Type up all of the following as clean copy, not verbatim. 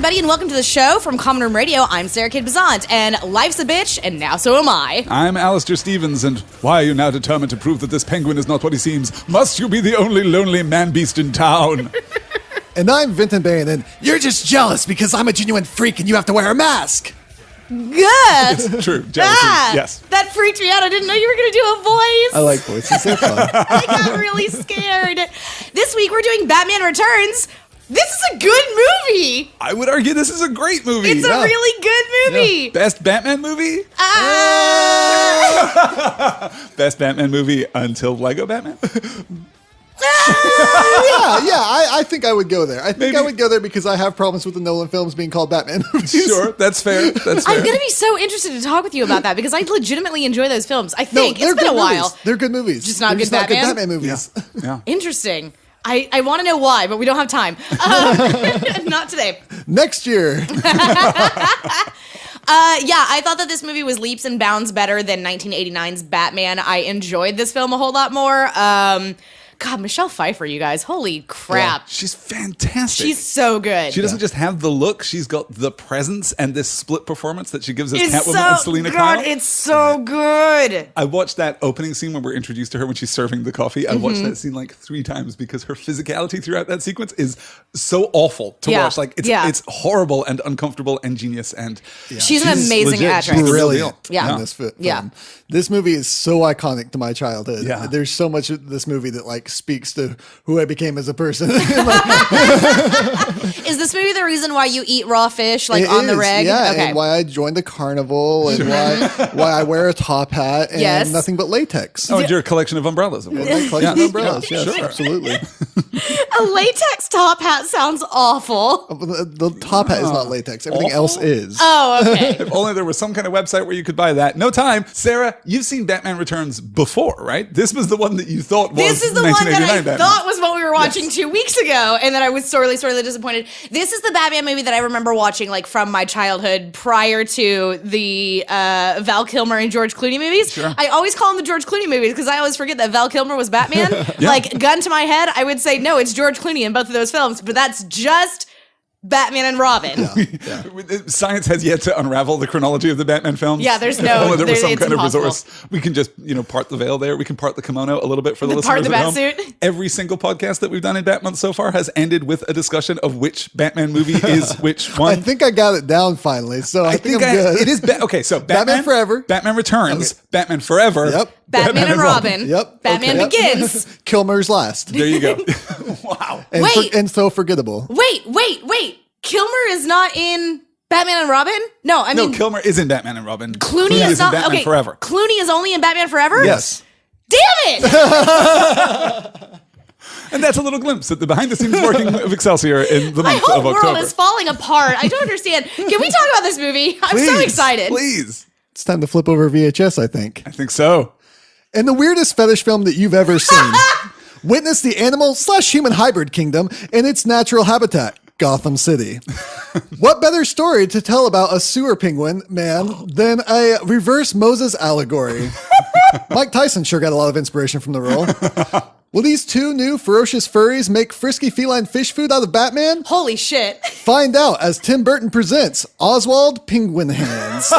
everybody, and welcome to the show from Common Room Radio. I'm Sarah Kate Bazant, and life's a bitch, and now so am I. I'm Alistair Stevens, and why are you now determined to prove that this penguin is not what he seems? Must you be the only lonely man-beast in town? And I'm Vinton Bain, and you're just jealous because I'm a genuine freak and you have to wear a mask. Good. True. Jealousy. Yes. That freaked me out. I didn't know you were going to do a voice. I like voices. They're fun. I got really scared. This week we're doing Batman Returns. This is a good movie. I would argue this is a great movie. It's a really good movie. Yeah. Best Batman movie? Best Batman movie until Lego Batman? I think I would go there. I think I would go there because I have problems with the Nolan films being called Batman movies. Sure, that's fair. That's fair. I'm going to be so interested to talk with you about that because I legitimately enjoy those films. I think it's been a while. Movies. They're good movies. Just not They're good Batman? Not good Batman movies. Yeah. Interesting. I want to know why, but we don't have time. Not today. Next year. I thought that this movie was leaps and bounds better than 1989's Batman. I enjoyed this film a whole lot more. God, Michelle Pfeiffer, you guys. Holy crap. Yeah, she's fantastic. She's so good. She doesn't just have the look, she's got the presence and this split performance that she gives as Catwoman and Selena Kyle. It's so good. I watched that opening scene when we're introduced to her when she's serving the coffee. I watched that scene like 3 times because her physicality throughout that sequence is so awful to watch. Like it's horrible and uncomfortable and genius, and she's an amazing legit. actress. She's Brilliant. Yeah. In this film. This movie is so iconic to my childhood. Yeah. There's so much of this movie that like speaks to who I became as a person. Is this movie the reason why you eat raw fish like on the reg? Yeah, okay. and why I joined the carnival and why I wear a top hat and nothing but latex. Oh, and your collection of umbrellas. And my collection of umbrellas. Yes, Sure. absolutely. A latex top hat sounds awful. The top hat is not latex. Everything else is. Oh, okay. If only there was some kind of website where you could buy that. No time. Sarah, you've seen Batman Returns before, right? This was the one that you thought was This is the one that I 1989 Batman. thought was what we were watching 2 weeks ago, and then I was sorely disappointed. This is the Batman movie that I remember watching like from my childhood prior to the Val Kilmer and George Clooney movies. Sure. I always call them the George Clooney movies because I always forget that Val Kilmer was Batman. Like, gun to my head, I would say, no, it's George Clooney in both of those films, but that's just Batman and Robin. Science has yet to unravel the chronology of the Batman films. Yeah, there's If no- only there was some it's kind impossible. of resource. We can just, part the veil there. We can part the kimono a little bit for the listeners Part the at home. batsuit. Every single podcast that we've done in Batman so far has ended with a discussion of which Batman movie is which one. I think I got it down finally, so I think I'm good. It is okay. So Batman Forever, Batman Returns, Batman Forever. Yep. Batman and Robin. Yep. Batman Okay. Begins. Kilmer's last. There you go. Wow. And, Wait. and so forgettable. Wait. Kilmer is not in Batman and Robin? No, I mean... No, Kilmer is in Batman and Robin. Clooney is not... in Batman okay, Forever. Clooney is only in Batman Forever? Yes. Damn it! And that's a little glimpse at the behind-the-scenes working of Excelsior in the My month whole of world October. is falling apart. I don't understand. Can we talk about this movie? I'm so Please, excited. Please. It's time to flip over VHS, I think. I think so. And the weirdest fetish film that you've ever seen. Witness the animal/human hybrid kingdom in its natural habitat, Gotham City. What better story to tell about a sewer penguin man than a reverse Moses allegory? Mike Tyson sure got a lot of inspiration from the role. Will these 2 new ferocious furries make frisky feline fish food out of Batman? Holy shit. Find out as Tim Burton presents Oswald Penguin Hands.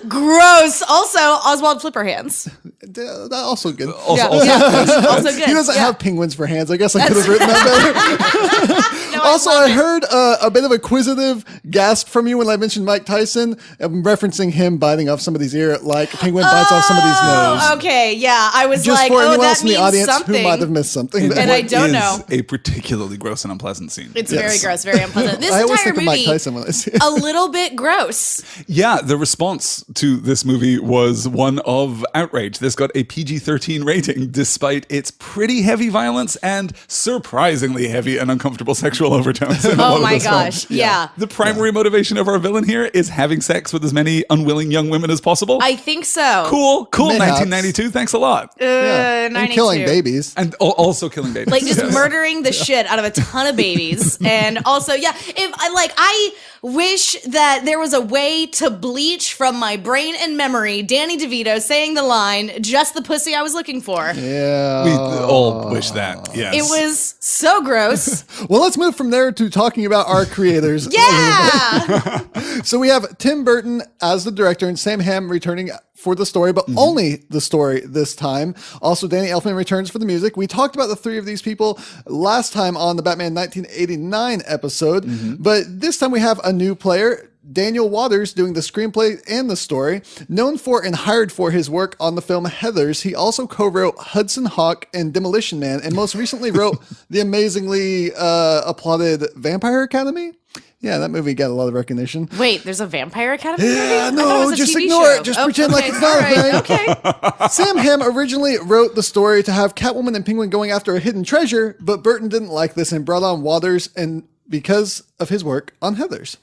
Gross. Also, Oswald Flipper Hands. That also good. Also good. He doesn't have penguins for hands. I guess I could have written that better. No, Also, love I it. heard a bit of acquisitive gasp from you when I mentioned Mike Tyson. I'm referencing him biting off somebody's ear like a penguin bites off somebody's nose. Okay, yeah. I was Just like, for anyone that else in means the audience something. who might have missed something. And there. I don't Is know. a particularly gross and unpleasant scene. It's very gross, very unpleasant. This I always entire think of Mike movie, Tyson when I see it. a little bit gross. Yeah, the response to this movie was one of outrage. This got a PG-13 rating despite its pretty heavy violence and surprisingly heavy and uncomfortable sexual sexual overtones. Oh my gosh. Yeah. The primary motivation of our villain here is having sex with as many unwilling young women as possible. I think so. Cool. Mayhaps. 1992. Thanks a lot. And 92. killing babies. And also killing babies. Like just murdering the shit out of a ton of babies. And also, yeah, if I wish that there was a way to bleach from my brain and memory Danny DeVito saying the line, "Just the pussy I was looking for." Yeah. We all wish that. Yes. It was so gross. Well, let's move from there to talking about our creators. Yeah. So we have Tim Burton as the director and Sam Hamm returning for the story, but only the story this time. Also, Danny Elfman returns for the music. We talked about the three of these people last time on the Batman 1989 episode, but this time we have a new player, Daniel Waters, doing the screenplay and the story. Known for and hired for his work on the film Heathers, he also co-wrote Hudson Hawk and Demolition Man, and most recently wrote the amazingly applauded Vampire Academy. Yeah, that movie got a lot of recognition. Wait, there's a Vampire Academy movie? Yeah, I thought it no, was a just TV ignore show. it. Just pretend like it's not a thing. Okay. Sam Hamm originally wrote the story to have Catwoman and Penguin going after a hidden treasure, but Burton didn't like this and brought on Waters, and because of his work on Heathers.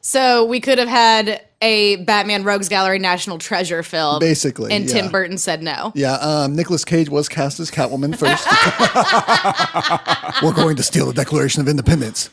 So we could have had a Batman Rogues Gallery National Treasure film. Basically, And Tim yeah. Burton said no. Yeah, Nicolas Cage was cast as Catwoman first. We're going to steal the Declaration of Independence.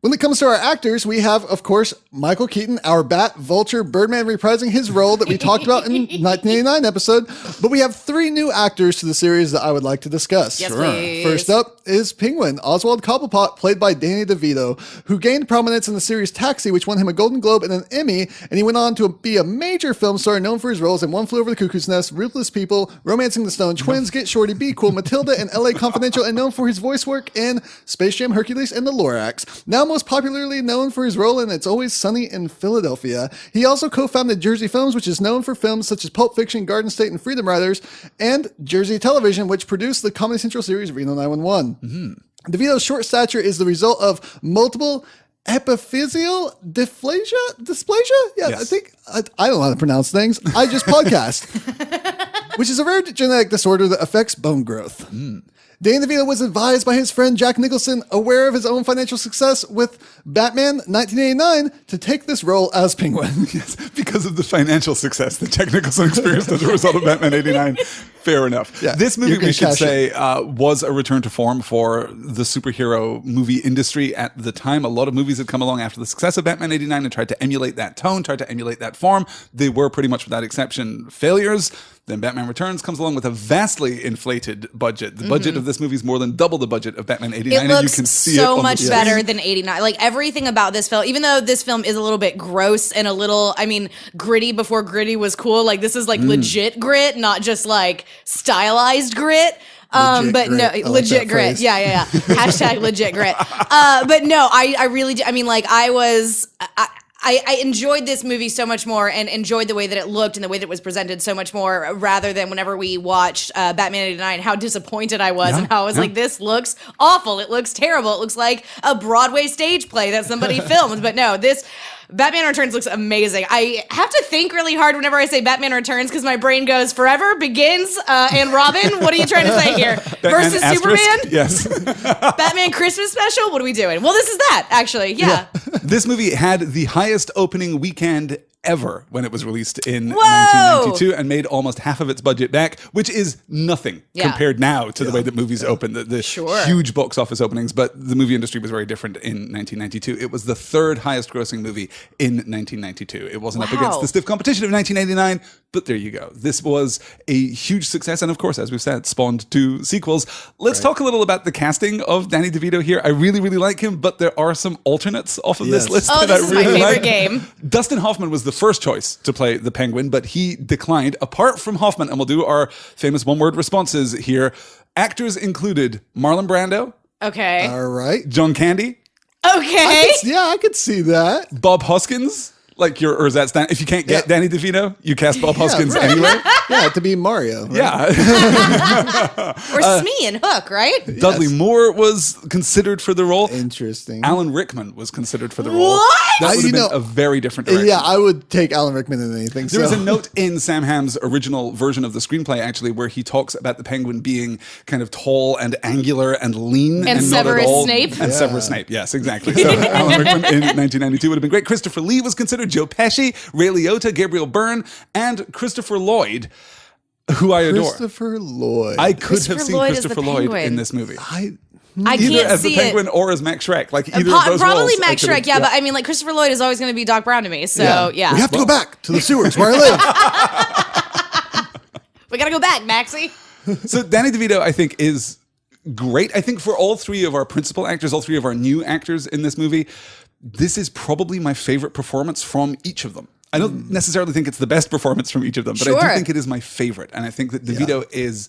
When it comes to our actors, we have, of course, Michael Keaton, our Bat, Vulture, Birdman reprising his role that we talked about in 1989 episode. But we have three new actors to the series that I would like to discuss. Yes, please. First up is Penguin, Oswald Cobblepot, played by Danny DeVito, who gained prominence in the series Taxi, which won him a Golden Globe and an Emmy, and he went on to be a major film star known for his roles in One Flew Over the Cuckoo's Nest, Ruthless People, Romancing the Stone Twins, Get Shorty, Be Cool, Matilda, and LA Confidential, and known for his voice work in Space Jam, Hercules, and The Lorax. Now most popularly known for his role in It's Always Sunny in Philadelphia. He also co-founded Jersey Films, which is known for films such as Pulp Fiction, Garden State, and Freedom Riders, and Jersey Television, which produced the Comedy Central series Reno 911. DeVito's short stature is the result of multiple epiphyseal dysplasia? Yeah, Yes. I think, I don't know how to pronounce things. I just podcast. Which is a rare genetic disorder that affects bone growth. Danny DeVito was advised by his friend Jack Nicholson, aware of his own financial success with Batman 1989, to take this role as Penguin. Yes, because of the financial success that Jack Nicholson experienced as a result of Batman 89. Fair enough. Yeah, this movie, you can we should cash say, was a return to form for the superhero movie industry at the time. A lot of movies had come along after the success of Batman 89 and tried to emulate that tone, tried to emulate that form. They were pretty much, without exception, failures. Then Batman Returns comes along with a vastly inflated budget. The budget of this movie is more than double the budget of Batman 89. It and you looks can see so it on much the better screen. than 89. Like everything about this film, even though this film is a little bit gross and a little, gritty before gritty was cool. Like this is like legit grit, not just like stylized grit. Legit But grit. no, I like legit that grit. phrase. Yeah. Hashtag legit grit. But no, I really do. I enjoyed this movie so much more and enjoyed the way that it looked and the way that it was presented so much more rather than whenever we watched Batman 89, how disappointed I was and how I was like, this looks awful. It looks terrible. It looks like a Broadway stage play that somebody filmed. But no, this Batman Returns looks amazing. I have to think really hard whenever I say Batman Returns because my brain goes Forever, Begins, and Robin. What are you trying to say here? Versus Batman Superman? asterisk? Yes. Batman Christmas special? What are we doing? Well, this is that, actually. Yeah. This movie had the highest opening weekend ever when it was released in Whoa! 1992 and made almost half of its budget back, which is nothing compared now to the way that movies open. The Sure. huge box office openings, but the movie industry was very different in 1992. It was the third highest grossing movie in 1992. It wasn't up against the stiff competition of 1989, but there you go. This was a huge success, and of course, as we've said, spawned two sequels. Let's talk a little about the casting of Danny DeVito here. I really, really like him, but there are some alternates off of this list Oh, that this I is my really favorite like. game. Dustin Hoffman was the first choice to play the Penguin, but he declined. Apart from Hoffman, and we'll do our famous one-word responses here, actors included Marlon Brando, Okay. All right. John Candy, Okay. I could see that. Bob Hoskins, Like or is that if you can't get Danny DeVito, you cast Bob Hoskins right. anyway. Yeah, to be Mario. Right? Yeah. Or Smee and Hook, right? Dudley Moore was considered for the role. Interesting. Alan Rickman was considered for the role. What? That would have been a very different direction. Yeah, I would take Alan Rickman in anything. There was a note in Sam Hamm's original version of the screenplay, actually, where he talks about the Penguin being kind of tall and angular and lean and not Severus at all. Snape. And Severus Snape, yes, exactly. So Alan Rickman in 1992 would have been great. Christopher Lee was considered, Joe Pesci, Ray Liotta, Gabriel Byrne, and Christopher Lloyd, who I adore. Christopher Lloyd. I could Christopher have seen Lloyd as Christopher the Lloyd Penguin. in this movie. I Either can't as see the Penguin it. or as Max Schreck. Like either of those Probably roles. Max I could've- Schreck, but I mean, like, Christopher Lloyd is always going to be Doc Brown to me. So, yeah. We have to go back to the sewers where I live. We got to go back, Maxie. So Danny DeVito, I think, is great. I think for all three of our principal actors, all three of our new actors in this movie, this is probably my favorite performance from each of them. I don't necessarily think it's the best performance from each of them, but I Sure. do think it is my favorite. And I think that DeVito is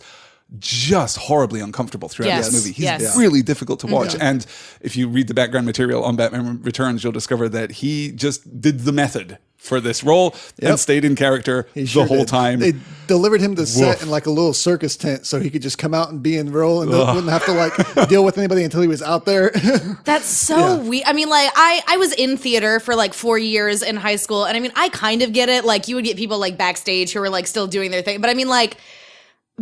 just horribly uncomfortable throughout Yes. this movie. He's Yes. really difficult to watch. And if you read the background material on Batman Returns, you'll discover that he just did the method for this role and stayed in character He the sure whole did. time. They delivered him to set Woof. in like a little circus tent so he could just come out and be in role and wouldn't have to like deal with anybody until he was out there. That's so weird. I mean, like, I was in theater for like 4 years in high school. And I mean, I kind of get it. Like, you would get people like backstage who were like still doing their thing. But I mean, like,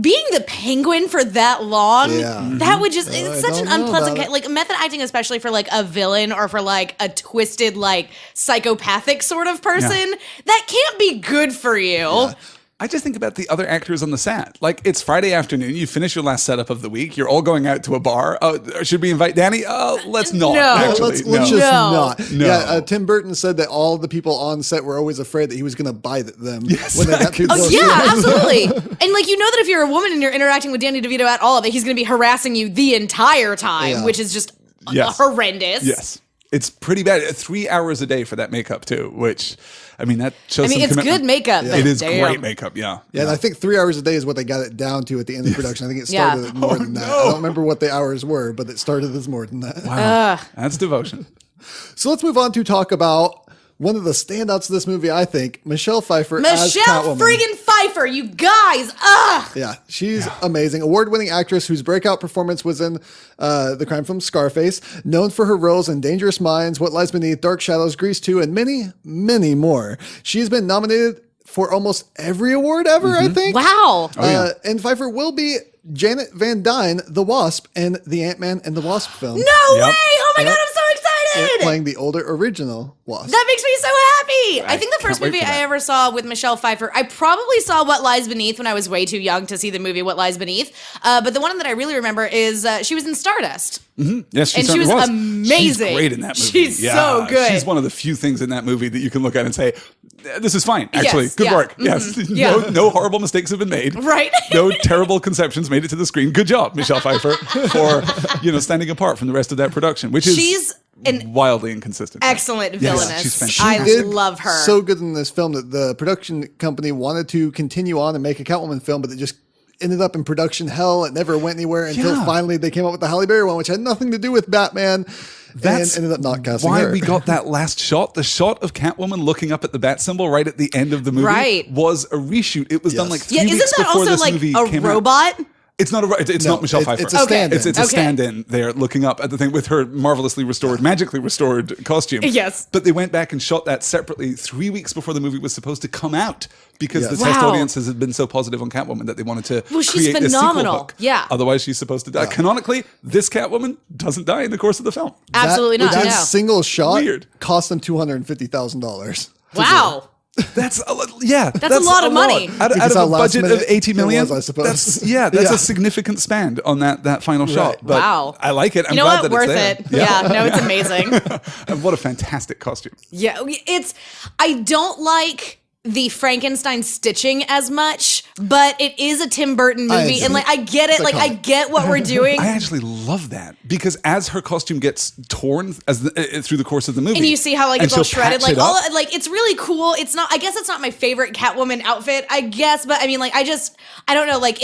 being the Penguin for that long, that would just, it's such an don't know unpleasant, about it. like method acting, especially for like a villain or for like a twisted, like psychopathic sort of person, that can't be good for you. I just think about the other actors on the set. Like, it's Friday afternoon. You finish your last setup of the week. You're all going out to a bar. Oh, should we invite Danny? Oh, let's not. No. Actually, let's no. just No. not. No. Yeah, Tim Burton said that all the people on set were always afraid that he was going to bite them Yes, when they got through I those could Oh, yeah, scenes. absolutely. And like, you know that if you're a woman and you're interacting with Danny DeVito at all, that he's going to be harassing you the entire time, Yeah. which is just Yes. horrendous. Yes. It's pretty bad. 3 hours a day for that makeup, too, which, I mean, that shows I mean, some it's commitment. good makeup. But It is damn. great makeup, yeah. Yeah, and I think 3 hours a day is what they got it down to at the end of production. I think it Yeah. started at more than that. I don't remember what the hours were, but it started as more than that. Wow. That's devotion. So let's move on to talk about one of the standouts of this movie, I think, Michelle Pfeiffer as Michelle Catwoman. friggin' Pfeiffer, you guys. Ugh. Yeah, she's amazing. Award-winning actress whose breakout performance was in the crime film Scarface, known for her roles in Dangerous Minds, What Lies Beneath, Dark Shadows, Grease 2, and many, many more. She has been nominated for almost every award ever, I think. Wow. And Pfeiffer will be Janet Van Dyne, the Wasp, in the Ant-Man and the Wasp film. No Yep. way. Oh my God, I'm so excited. Playing the older original Wasp. That makes me so happy. I think the first can't wait movie for I that. ever saw with Michelle Pfeiffer, I probably saw What Lies Beneath when I was way too young to see the movie What Lies Beneath. But the one that I really remember is she was in Stardust. Yes, she And she certainly was was. amazing. She's great in that movie. She's so good. She's one of the few things in that movie that you can look at and say, this is fine, actually. Yes, Good yeah, work. Yes. yeah. No horrible mistakes have been made. Right. No terrible conceptions made it to the screen. Good job, Michelle Pfeiffer, for standing apart from the rest of that production, which is She's an wildly inconsistent. excellent Yes, villainess. she's I fantastic. did love her. so good in this film that the production company wanted to continue on and make a Catwoman film, but it just ended up in production hell. It never went anywhere until Yeah. finally they came up with the Halle Berry one, which had nothing to do with Batman. That's and ended up not casting why her. we got that last shot. The shot of Catwoman looking up at the bat symbol right at the end of the movie Right. was a reshoot. It was done Yes. like 3 yeah, weeks isn't that before also this like movie a came out. robot? It's not it's No, not Michelle Pfeiffer. it's a stand-in. It's a Okay. stand-in there looking up at the thing with her marvelously restored, magically restored costume. Yes. But they went back and shot that separately 3 weeks before the movie was supposed to come out because Yes. the test Wow. audiences had been so positive on Catwoman that they wanted to Well, she's create this sequel phenomenal. book. Yeah. Otherwise, she's supposed to die. Canonically, this Catwoman doesn't die in the course of the film. Absolutely not. That No. single shot Weird. cost them $250,000. Wow. That's a lot, yeah. That's a lot of money. Out Because of how a last budget of minute 80 it million. was, I suppose. That's Yeah. a significant spend on that final shot. But Wow. I like it. I'm You know glad what? that Worth it's there. it. Yeah. No, it's amazing. And what a fantastic costume. Yeah, I don't like the Frankenstein stitching as much, but it is a Tim Burton movie, and like I get it, like I get what we're doing. I actually love that because as her costume gets torn through the course of the movie, And you see how like and it's all she'll shredded, patch like it up. all like it's really cool. It's not. I guess it's not my favorite Catwoman outfit. I guess, but I mean, like I don't know. Like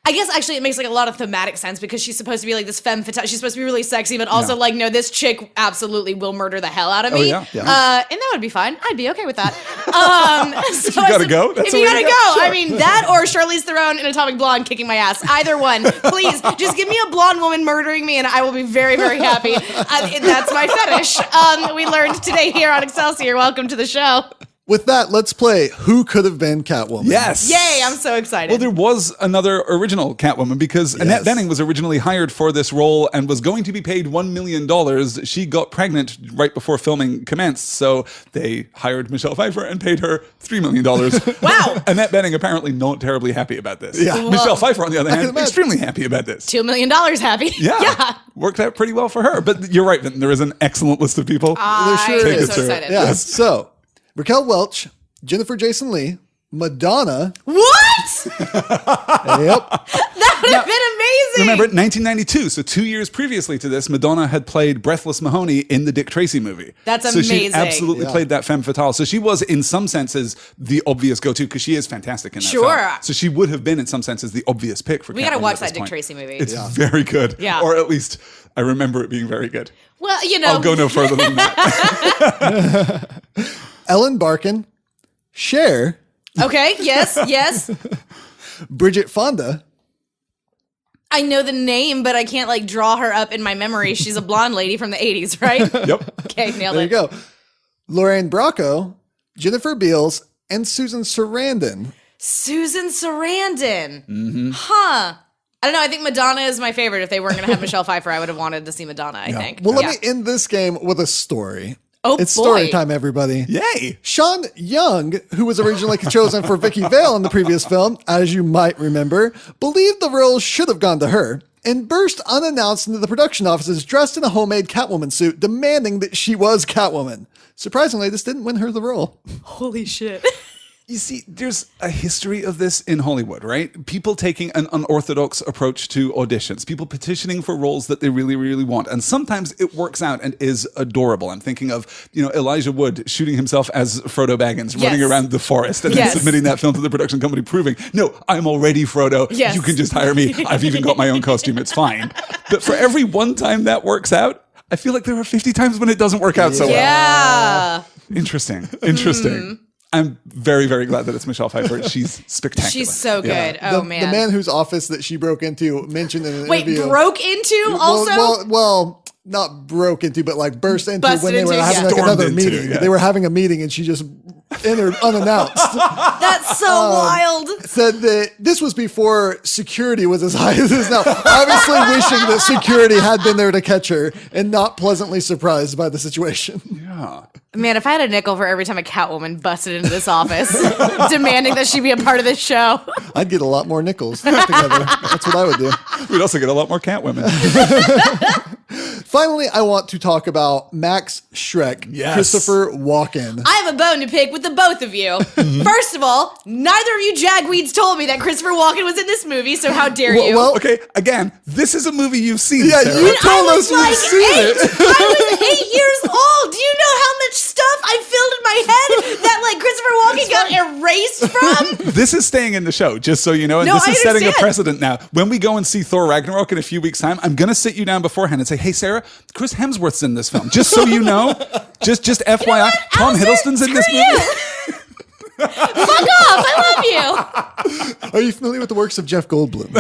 I guess actually it makes like a lot of thematic sense because she's supposed to be like this femme fatale. She's supposed to be really sexy, but also like, no, this chick absolutely will murder the hell out of me. yeah. And that would be fine. I'd be okay with that. So if you gotta go, if you gotta go, sure. I mean that or Charlize Theron in Atomic Blonde kicking my ass. Either one, please. Just give me a blonde woman murdering me, and I will be very, very happy. That's my fetish. We learned today here on Excelsior. Welcome to the show. With that, let's play Who Could Have Been Catwoman? Yes. Yay, I'm so excited. Well, there was another original Catwoman because Annette Bening was originally hired for this role and was going to be paid $1 million. She got pregnant right before filming commenced, so they hired Michelle Pfeiffer and paid her $3 million. Wow. Annette Bening apparently not terribly happy about this. Yeah. Michelle Pfeiffer, on the other hand, extremely happy about this. $2 million happy. Yeah. Worked out pretty well for her. But you're right, Vinton, there is an excellent list of people. There sure I'm is. so excited. Yeah. So, Raquel Welch, Jennifer Jason Leigh, Madonna. What? Yep. That would have been amazing. Remember, 1992, so 2 years previously to this, Madonna had played Breathless Mahoney in the Dick Tracy movie. That's So she amazing. absolutely played that femme fatale. So she was, in some senses, the obvious go-to because she is fantastic in that film. So she would have been, in some senses, the obvious pick for We got to Catwoman watch at this that Dick point. Tracy movie. It's very good. Yeah. Or at least, I remember it being very good. Well, you know. I'll go no further than that. Ellen Barkin, Cher, Okay, yes. Bridget Fonda, I know the name, but I can't like draw her up in my memory. She's a blonde lady from the 80s, right? Yep. Okay, nailed there it. you go, Lorraine Bracco, Jennifer Beals, and Susan Sarandon. Susan Sarandon. Huh. I don't know. I think Madonna is my favorite. If they weren't going to have Michelle Pfeiffer, I would have wanted to see Madonna, I think. Well, let me end this game with a story. Oh, It's boy. story time, everybody. Yay. Sean Young, who was originally chosen for Vicky Vale in the previous film, as you might remember, believed the role should have gone to her and burst unannounced into the production offices dressed in a homemade Catwoman suit, demanding that she was Catwoman. Surprisingly, this didn't win her the role. Holy shit. You see, there's a history of this in Hollywood, right? People taking an unorthodox approach to auditions, people petitioning for roles that they really, really want. And sometimes it works out and is adorable. I'm thinking of, Elijah Wood shooting himself as Frodo Baggins, running around the forest and then submitting that film to the production company, proving, no, I'm already Frodo. Yes. You can just hire me. I've even got my own costume. It's fine. But for every one time that works out, I feel like there are 50 times when it doesn't work out so well. Yeah. Interesting. I'm very, very glad that it's Michelle Pfeiffer. She's spectacular. She's so good. Yeah. Oh, The man. man whose office that she broke into mentioned in an Wait, interview. broke into also? Well, not broke into, but like burst into Busted when they were into, having yeah. like another Stormed into, meeting. yeah. They were having a meeting and she just entered unannounced. That's so wild. Said that this was before security was as high as it is now. Obviously wishing that security had been there to catch her and not pleasantly surprised by the situation. Yeah. Man, if I had a nickel for every time a Catwoman busted into this office demanding that she be a part of this show. I'd get a lot more nickels together. That's what I would do. We'd also get a lot more Catwomen. Finally, I want to talk about Max Schreck, Yes. Christopher Walken. I have a bone to pick with the both of you. First of all, neither of you jagweeds told me that Christopher Walken was in this movie, so how dare you? Well, Okay, again, this is a movie you've seen, Yeah, Sarah. you I told was us you've like seen 8. it. I was 8 years old. Do you know how much stuff I filled in my head that like Christopher Walken got erased from? This is staying in the show, just so you know, and No, this I is setting a understand. precedent now. When we go and see Thor Ragnarok in a few weeks' time, I'm going to sit you down beforehand and say, hey, Sarah, Chris Hemsworth's in this film. Just so you know, just FYI, what, Tom Allison? Hiddleston's in this Screw movie. you. Fuck off. I love you. Are you familiar with the works of Jeff Goldblum?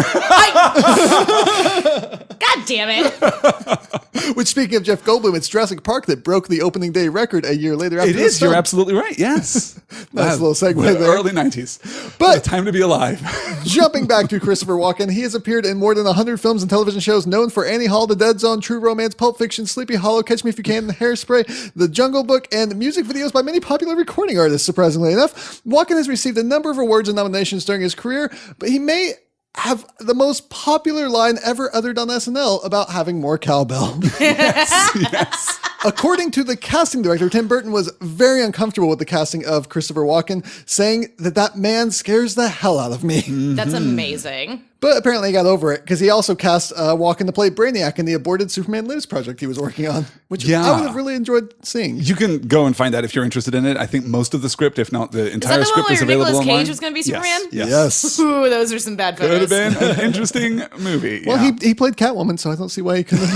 God damn it. Which, speaking of Jeff Goldblum, it's Jurassic Park that broke the opening day record a year later after It this is. You're film. absolutely right. Yes. Nice little segue The there. Early 90s. But- But time to be alive. Jumping back to Christopher Walken, he has appeared in more than 100 films and television shows known for Annie Hall, The Dead Zone, True Romance, Pulp Fiction, Sleepy Hollow, Catch Me If You Can, Hairspray, The Jungle Book, and music videos by many popular recording artists, surprisingly enough. Walken has received a number of awards and nominations during his career, but he may have the most popular line ever uttered on SNL about having more cowbell. Yes. According to the casting director, Tim Burton was very uncomfortable with the casting of Christopher Walken, saying that man scares the hell out of me. That's amazing. But apparently he got over it because he also cast Walken to play Brainiac in the aborted Superman Lives project he was working on, which I would have really enjoyed seeing. You can go and find that if you're interested in it. I think most of the script, if not the entire script, is available Nicolas online. Cage was going to be Superman? Yes. Ooh, those are some bad photos. Could have been an interesting movie. Well, he played Catwoman, so I don't see why he couldn't.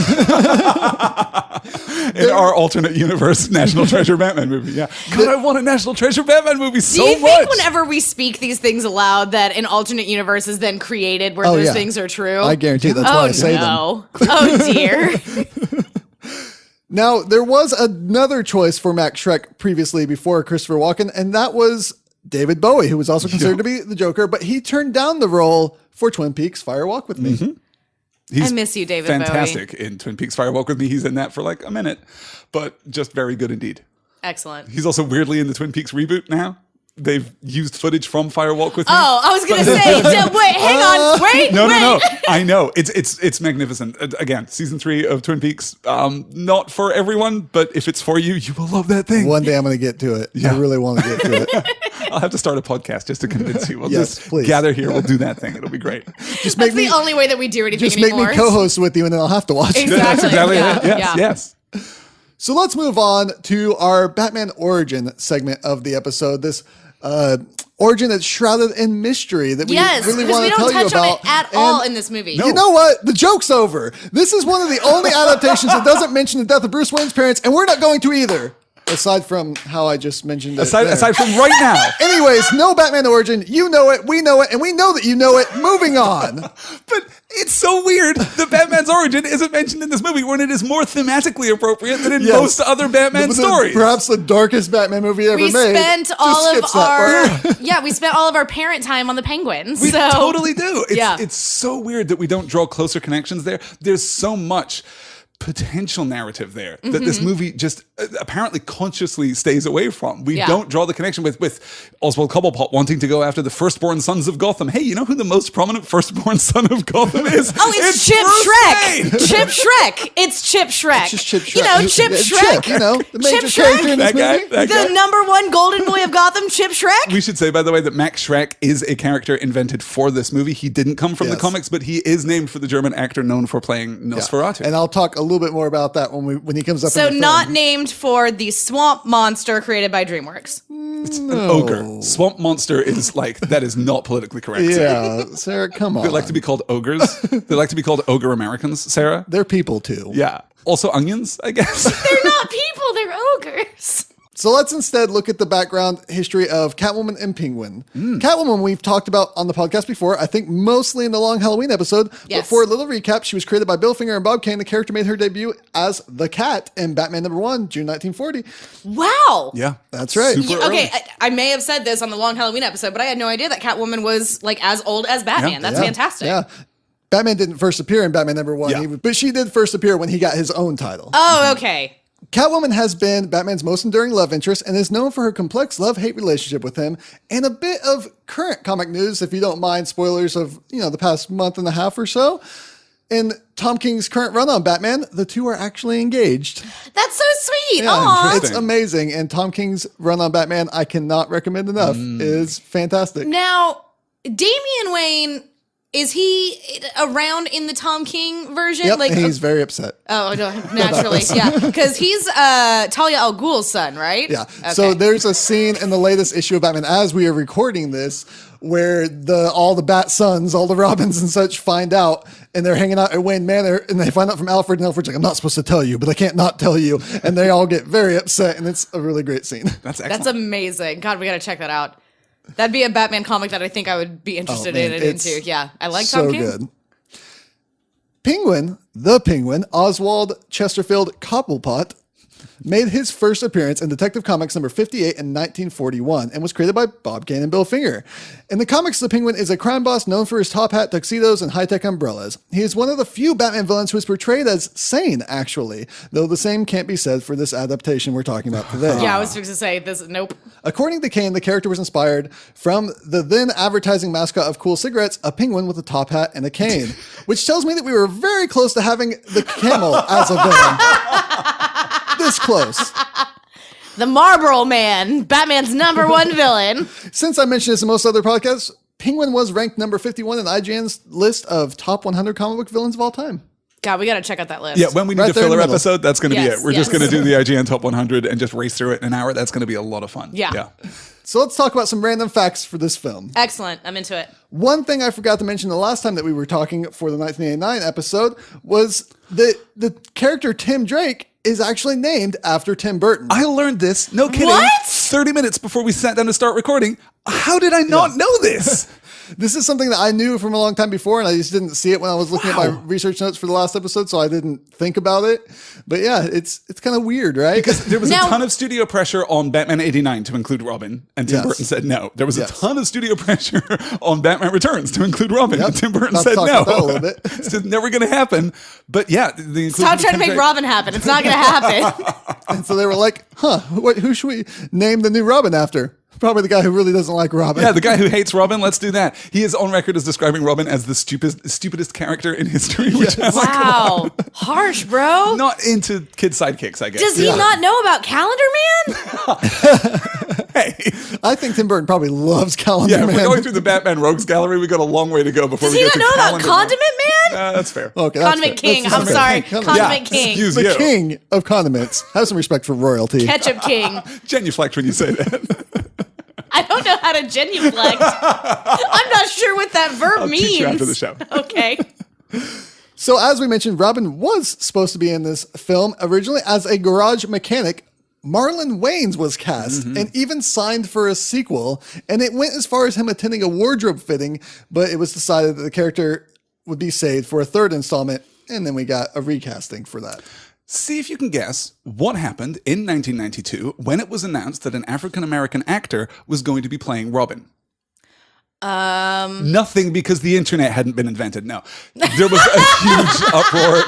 In our alternate universe National Treasure Batman movie. Yeah. God, I want a National Treasure Batman movie so much. Do you think whenever we speak these things aloud that an alternate universe is then created where those things are true? I guarantee that's why I say them. Oh, dear. Now, there was another choice for Max Schreck previously before Christopher Walken, and that was David Bowie, who was also considered to be the Joker, but he turned down the role for Twin Peaks Fire Walk with Me. Mm-hmm. I miss you, David fantastic Bowie. in Twin Peaks Fire Walk with Me. He's in that for like a minute, but just very good indeed. Excellent. He's also weirdly in the Twin Peaks reboot now. They've used footage from Fire Walk with Me. Oh, I was going to say, wait, hang on, wait, No. I know. It's magnificent. Again, season 3 of Twin Peaks, not for everyone, but if it's for you, you will love that thing. One day I'm going to get to it. I really want to get to it. I'll have to start a podcast just to convince you. We'll Yes, just please. gather here. We'll do that thing. It'll be great. Just That's the only way that we do anything Just make anymore. me co-host with you, and then I'll have to watch it. That's exactly Yeah, it. Yes. So let's move on to our Batman origin segment of the episode. This origin that's shrouded in mystery that we really want to tell you touch on about. it at all in this movie. You know what? The joke's over. This is one of the only adaptations that doesn't mention the death of Bruce Wayne's parents, and we're not going to either. Aside from how I just mentioned it. Aside from right now. Anyways, no Batman origin. You know it, we know it, and we know that you know it. Moving on. But it's so weird that Batman's origin isn't mentioned in this movie when it is more thematically appropriate than in most other Batman stories. Perhaps the darkest Batman movie ever We made. spent all of skips that part. we spent all of our parent time on the Penguins. We so. totally do. Yeah. It's so weird that we don't draw closer connections there. There's so much potential narrative there that this movie just apparently consciously stays away from. We don't draw the connection with Oswald Cobblepot wanting to go after the firstborn sons of Gotham. Hey, you know who the most prominent firstborn son of Gotham is? Oh, it's Chip Bruce Shrek. Wayne. Chip Shrek. It's Chip Shrek. It's just Chip Shrek. You know, Chip Shrek. The major Chip character in this That guy, movie. that guy. The number one golden boy of Gotham, Chip Shrek. We should say, by the way, that Max Schreck is a character invented for this movie. He didn't come from the Yes. comics, but he is named for the German actor known for playing Nosferatu. And I'll talk a little bit more about that when he comes up. So in the not film. named for the swamp monster created by DreamWorks. It's an ogre. Swamp monster is like, that is not politically correct. Sarah. Yeah, Sarah, come on. They like to be called ogres. They like to be called ogre Americans, Sarah. They're people too. Yeah. Also onions, I guess. They're not people, they're ogres. So let's instead look at the background history of Catwoman and Penguin. Catwoman we've talked about on the podcast before, I think mostly in the Long Halloween episode. But Yes. for a little recap, she was created by Bill Finger and Bob Kane. The character made her debut as the Cat in Batman #1, June 1940. Wow. Yeah. That's right. Super early. Okay, I may have said this on the Long Halloween episode, but I had no idea that Catwoman was like as old as Batman. Yeah. That's fantastic. Yeah. Batman didn't first appear in Batman #1, Yeah. but she did first appear when he got his own title. Oh, okay. Catwoman has been Batman's most enduring love interest and is known for her complex love-hate relationship with him and a bit of current comic news, if you don't mind spoilers of, the past month and a half or so. In Tom King's current run on Batman, the two are actually engaged. That's so sweet. Yeah, Aw. it's amazing. And Tom King's run on Batman, I cannot recommend enough. It is fantastic. Now, Damian Wayne, is he around in the Tom King version? Yep, Like, and he's very upset. oh, no, naturally, yeah, because he's Talia al Ghul's son, right? Yeah. Okay. So there's a scene in the latest issue of Batman as we are recording this where all the Bat sons, all the Robins and such find out and they're hanging out at Wayne Manor and they find out from Alfred and Alfred's like, I'm not supposed to tell you, but I can't not tell you. And they all get very upset and it's a really great scene. That's excellent. That's amazing. God, we got to check that out. That'd be a Batman comic that I think I would be interested man, in it it's into. Yeah, I like so Tom King. good. Penguin, the Penguin, Oswald Chesterfield Cobblepot, made his first appearance in Detective Comics number 58 in 1941 and was created by Bob Kane and Bill Finger. In the comics, the Penguin is a crime boss known for his top hat, tuxedos, and high-tech umbrellas. He is one of the few Batman villains who is portrayed as sane, actually, though the same can't be said for this adaptation we're talking about today. Yeah, I was fixing to say this. Nope. According to Kane, the character was inspired from the then advertising mascot of Cool Cigarettes, a penguin with a top hat and a cane, which tells me that we were very close to having the camel as a villain. This close. The Marlboro Man, Batman's #1 villain. Since I mentioned this in most other podcasts, Penguin was ranked number 51 in IGN's list of top 100 comic book villains of all time. God, we got to check out that list. Yeah, when we need Right a there in the filler middle. episode, that's going to be Yes, it. We're just yes. going to do the IGN Top 100 and just race through it in an hour. That's going to be a lot of fun. Yeah. So let's talk about some random facts for this film. Excellent. I'm into it. One thing I forgot to mention the last time that we were talking for the 1989 episode was that the character Tim Drake is actually named after Tim Burton. I learned this, no kidding, What? 30 minutes before we sat down to start recording. How did I not know this? This is something that I knew from a long time before, and I just didn't see it when I was looking at my research notes for the last episode, so I didn't think about it. But yeah, it's kind of weird, right? Because there was Now- a ton of studio pressure on Batman 89 to include Robin, and Tim Yes. Burton said no. There was a Yes. ton of studio pressure on Batman Returns to include Robin, Yep. and Tim Burton About to said talk no. about that a little bit. It's just never going to happen. But yeah, the inclusion Stop of trying to Tim make Drake- Robin happen. It's not going to happen. And so they were like, who should we name the new Robin after? Probably the guy who really doesn't like Robin. Yeah, the guy who hates Robin, let's do that. He is on record as describing Robin as the stupidest character in history, which I'm like, Wow. Harsh, bro. not into kid sidekicks, I guess. Does he not know about Calendar Man? Hey. I think Tim Burton probably loves Calendar Yeah, if Man. we're going through the Batman Rogues Gallery, we got a long way to go before Does we he get not to know about Calendar Condiment Man? That's fair. Okay, that's Condiment fair. King. That's I'm fair. sorry. Condiment Condiment Yeah, King. excuse The you. king of condiments. Have some respect for royalty. Ketchup King. Genuflect when you say that. I don't know how to genuflect. I'm not sure what that verb I'll means. teach you after the show. Okay. So as we mentioned, Robin was supposed to be in this film originally as a garage mechanic. Marlon Wayans was cast and even signed for a sequel. And it went as far as him attending a wardrobe fitting, but it was decided that the character would be saved for a third installment. And then we got a recasting for that. See if you can guess what happened in 1992 when it was announced that an African-American actor was going to be playing Robin. Nothing, because the internet hadn't been invented. No, there was a huge uproar.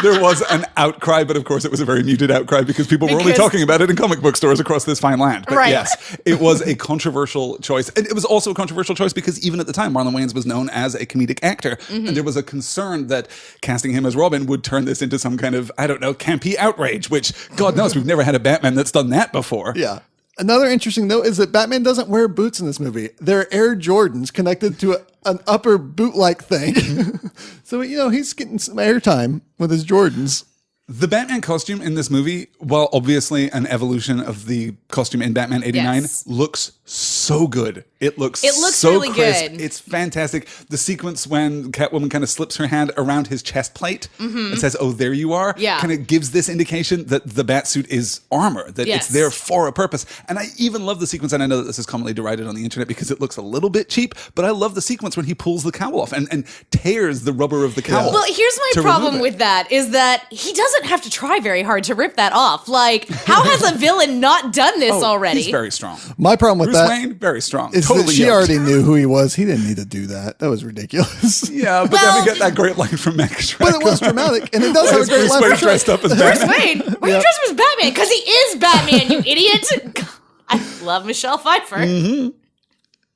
There was an outcry, but of course it was a very muted outcry because people were only Because- talking about it in comic book stores across this fine land. But Right. yes, it was a controversial choice. And it was also a controversial choice because even at the time, Marlon Wayans was known as a comedic actor. And there was a concern that casting him as Robin would turn this into some kind of, I don't know, campy outrage, which God knows we've never had a Batman that's done that before. Yeah. Another interesting note is that Batman doesn't wear boots in this movie. They're Air Jordans connected to an upper boot-like thing. So, he's getting some airtime with his Jordans. The Batman costume in this movie, while obviously an evolution of the costume in Batman 89, Yes. looks so good. It looks so really crisp. good. It's fantastic. The sequence when Catwoman kind of slips her hand around his chest plate and says, "Oh, there you are," Yeah. kind of gives this indication that the Batsuit is armor, that Yes. it's there for a purpose. And I even love the sequence, and I know that this is commonly derided on the internet because it looks a little bit cheap, but I love the sequence when he pulls the cowl off and tears the rubber of the cowl. Well, here's my to problem remove it. with that is that he doesn't have to try very hard to rip that off. Like, how has a villain not done this already? He's very strong. My problem with Bruce that Wayne, very strong. is Totally that she yoked. already knew who he was. He didn't need to do that. That was ridiculous. Yeah, but then Well- we get that great line from Max Schreck. But it was dramatic, and it does have a Is great Bruce line. Wayne for sure. dressed up as Bruce Batman? Wayne. Why are you dressed as Batman? Because he is Batman, you idiot. I love Michelle Pfeiffer.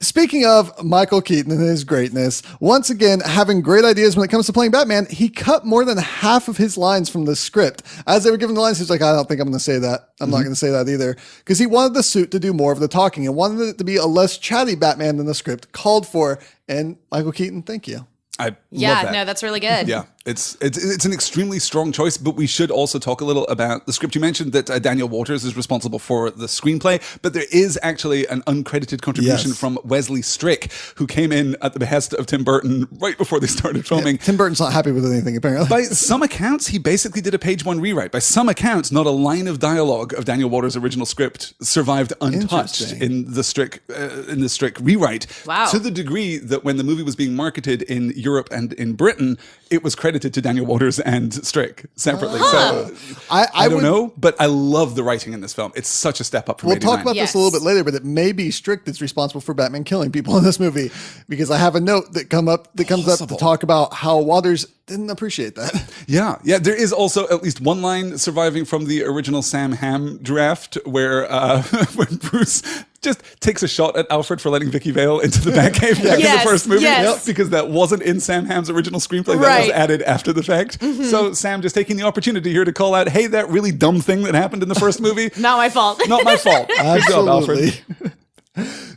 Speaking of Michael Keaton and his greatness, once again, having great ideas when it comes to playing Batman, he cut more than half of his lines from the script. As they were giving the lines, he's like, I don't think I'm going to say that. I'm not going to say that either. Because he wanted the suit to do more of the talking and wanted it to be a less chatty Batman than the script called for. And Michael Keaton, thank you. I Yeah, love that. no, that's really good. Yeah, it's an extremely strong choice, but we should also talk a little about the script. You mentioned that Daniel Waters is responsible for the screenplay, but there is actually an uncredited contribution Yes. from Wesley Strick, who came in at the behest of Tim Burton right before they started filming. Tim Burton's not happy with anything, apparently. By some accounts, he basically did a page one rewrite. By some accounts, not a line of dialogue of Daniel Waters' original script survived untouched Interesting. in the Strick rewrite. Wow. To the degree that when the movie was being marketed in Europe and in Britain, it was credited to Daniel Waters and Strick separately. So I don't would- know, but I love the writing in this film. It's such a step up from We'll 89. talk about Yes. this a little bit later, but it may be Strick that's responsible for Batman killing people in this movie because I have a note that comes up Possible. to talk about how Waters didn't appreciate that. Yeah. There is also at least one line surviving from the original Sam Hamm draft where when Bruce just takes a shot at Alfred for letting Vicky Vale into the Batcave back in Yes, the first movie yes. because that wasn't in Sam Hamm's original screenplay. That was Right. added after the fact. So Sam just taking the opportunity here to call out, hey, that really dumb thing that happened in the first movie. Not my fault. Not my fault. Good job, Alfred. Absolutely.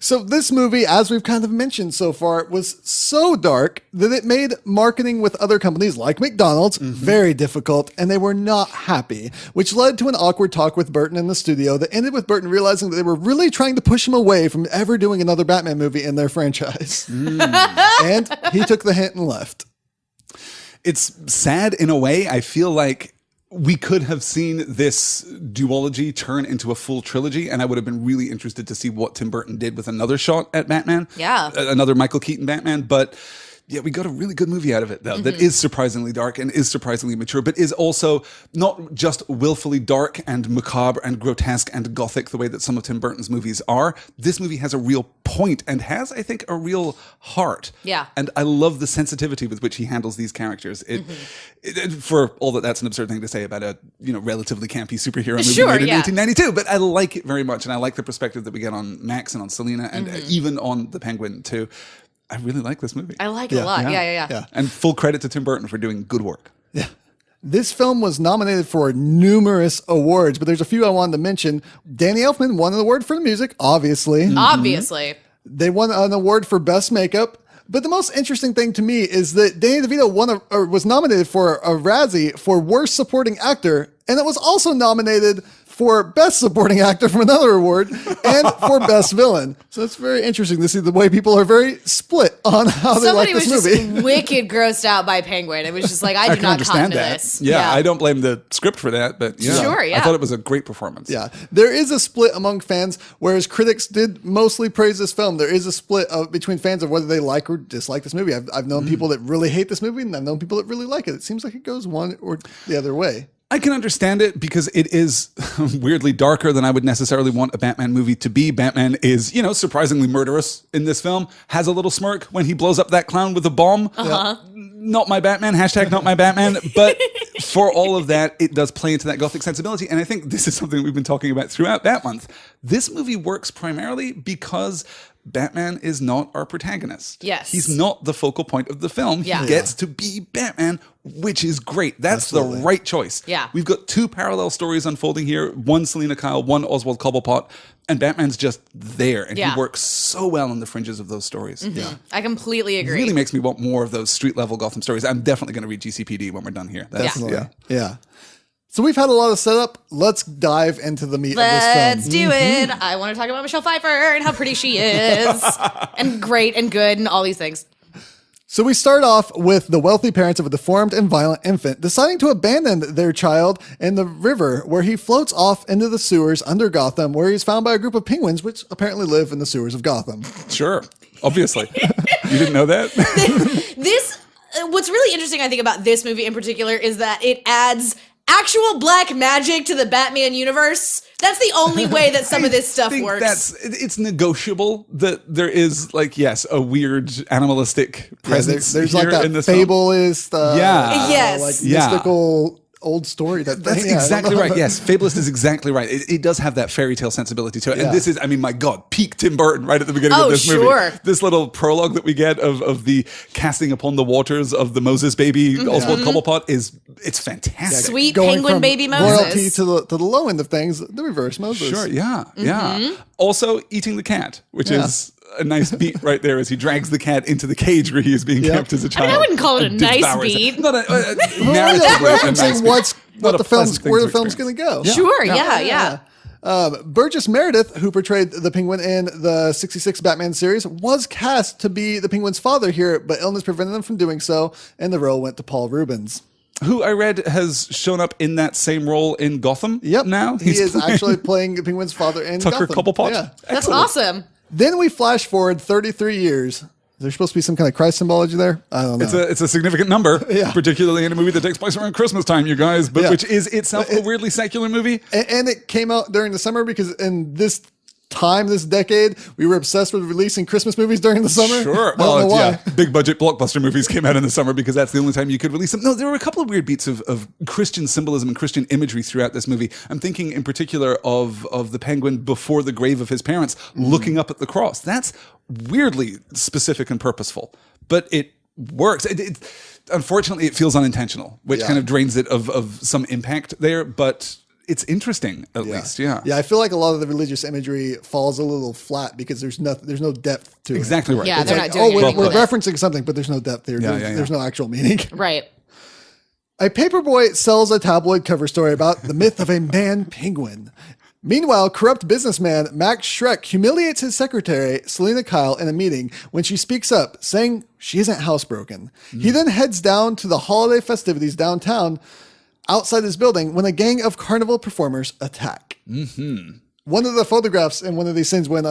So this movie, as we've kind of mentioned so far, was so dark that it made marketing with other companies like McDonald's very difficult, and they were not happy, which led to an awkward talk with Burton in the studio that ended with Burton realizing that they were really trying to push him away from ever doing another Batman movie in their franchise. And he took the hint and left. It's sad in a way. I feel like we could have seen this duology turn into a full trilogy, and I would have been really interested to see what Tim Burton did with another shot at Batman. Yeah. Another Michael Keaton Batman. But yeah, we got a really good movie out of it, though, that is surprisingly dark and is surprisingly mature, but is also not just willfully dark and macabre and grotesque and gothic the way that some of Tim Burton's movies are. This movie has a real point and has, I think, a real heart. Yeah. And I love the sensitivity with which he handles these characters. For all that that's an absurd thing to say about a relatively campy superhero movie made in 1992, but I like it very much, and I like the perspective that we get on Max and on Selina and even on the Penguin too. I really like this movie. I like it a lot. Yeah. And full credit to Tim Burton for doing good work. Yeah. This film was nominated for numerous awards, but there's a few I wanted to mention. Danny Elfman won an award for the music, obviously. Obviously. They won an award for best makeup. But the most interesting thing to me is that Danny DeVito was nominated for a Razzie for Worst Supporting Actor, and it was also nominated for Best Supporting Actor from another award and for Best Villain. So it's very interesting to see the way people are very split on how they like this movie. Somebody was just wicked grossed out by Penguin. It was just like, I do not come to this. Yeah, I don't blame the script for that, but Sure, yeah. I thought it was a great performance. Yeah, there is a split among fans, whereas critics did mostly praise this film. There is a split between fans of whether they like or dislike this movie. I've known people that really hate this movie, and I've known people that really like it. It seems like it goes one or the other way. I can understand it because it is weirdly darker than I would necessarily want a Batman movie to be. Batman is, surprisingly murderous in this film, has a little smirk when he blows up that clown with a bomb. Not my Batman, hashtag not my Batman. But for all of that, it does play into that gothic sensibility. And I think this is something we've been talking about throughout Bat Month. This movie works primarily because Batman is not our protagonist. Yes. He's not the focal point of the film. Yeah. He gets to be Batman, which is great. That's Absolutely. the right choice. Yeah. We've got two parallel stories unfolding here. One Selina Kyle, one Oswald Cobblepot. And Batman's just there. And he works so well on the fringes of those stories. Yeah. I completely agree. It really makes me want more of those street level Gotham stories. I'm definitely going to read GCPD when we're done here. Definitely. Yeah. So we've had a lot of setup. Let's dive into the meat of this film. Let's do it. I want to talk about Michelle Pfeiffer and how pretty she is. And great and good and all these things. So we start off with the wealthy parents of a deformed and violent infant deciding to abandon their child in the river, where he floats off into the sewers under Gotham, where he's found by a group of penguins, which apparently live in the sewers of Gotham. Sure. Obviously. You didn't know that? What's really interesting, I think, about this movie in particular is that it adds actual black magic to the Batman universe. That's the only way that some of this stuff works. It's negotiable that there is, a weird animalistic presence. There's here like that in this fabulist, Yes. mystical old story. That's exactly right. Yes, Fabulist is exactly right. It does have that fairy tale sensibility to it. And this is, my God, peak Tim Burton right at the beginning of this movie. This little prologue that we get of the casting upon the waters of the Moses baby, Oswald Cobblepot, it's fantastic. Sweet Going penguin from baby Moses. royalty to the low end of things, the reverse Moses. Sure, yeah. Also, eating the cat, which is a nice beat right there as he drags the cat into the cage where he is being kept as a child. I wouldn't call it a nice beat. Not a narratively a nice beat. Where the film's going to go. Sure, yeah. Burgess Meredith, who portrayed the Penguin in the 66 Batman series, was cast to be the Penguin's father here, but illness prevented him from doing so, and the role went to Paul Rubens. Who I read has shown up in that same role in Gotham now. He is actually playing the Penguin's father in Tucker Gotham. Cobblepot. Yeah. That's awesome. Then we flash forward 33 years. There's supposed to be some kind of Christ symbology there. I don't know. It's a significant number, particularly in a movie that takes place around Christmas time, you guys, but which is itself a weirdly secular movie. And it came out during the summer because in this decade, we were obsessed with releasing Christmas movies during the summer. Sure. Well, big budget blockbuster movies came out in the summer because that's the only time you could release them. No, there were a couple of weird beats of Christian symbolism and Christian imagery throughout this movie. I'm thinking in particular of the penguin before the grave of his parents looking up at the cross. That's weirdly specific and purposeful, but it works. Unfortunately, it feels unintentional, which kind of drains it of some impact there, but it's interesting at least. Yeah. Yeah, I feel like a lot of the religious imagery falls a little flat because there's no depth to it. Exactly right. Yeah, It's they're like, not doing anything we're with it. referencing something, but there's no depth there. There's no actual meaning. Right. A paperboy sells a tabloid cover story about the myth of a man penguin. Meanwhile, corrupt businessman Max Schreck humiliates his secretary, Selena Kyle, in a meeting when she speaks up, saying she isn't housebroken. He then heads down to the holiday festivities downtown outside his building when a gang of carnival performers attack. One of the photographs in one of these scenes when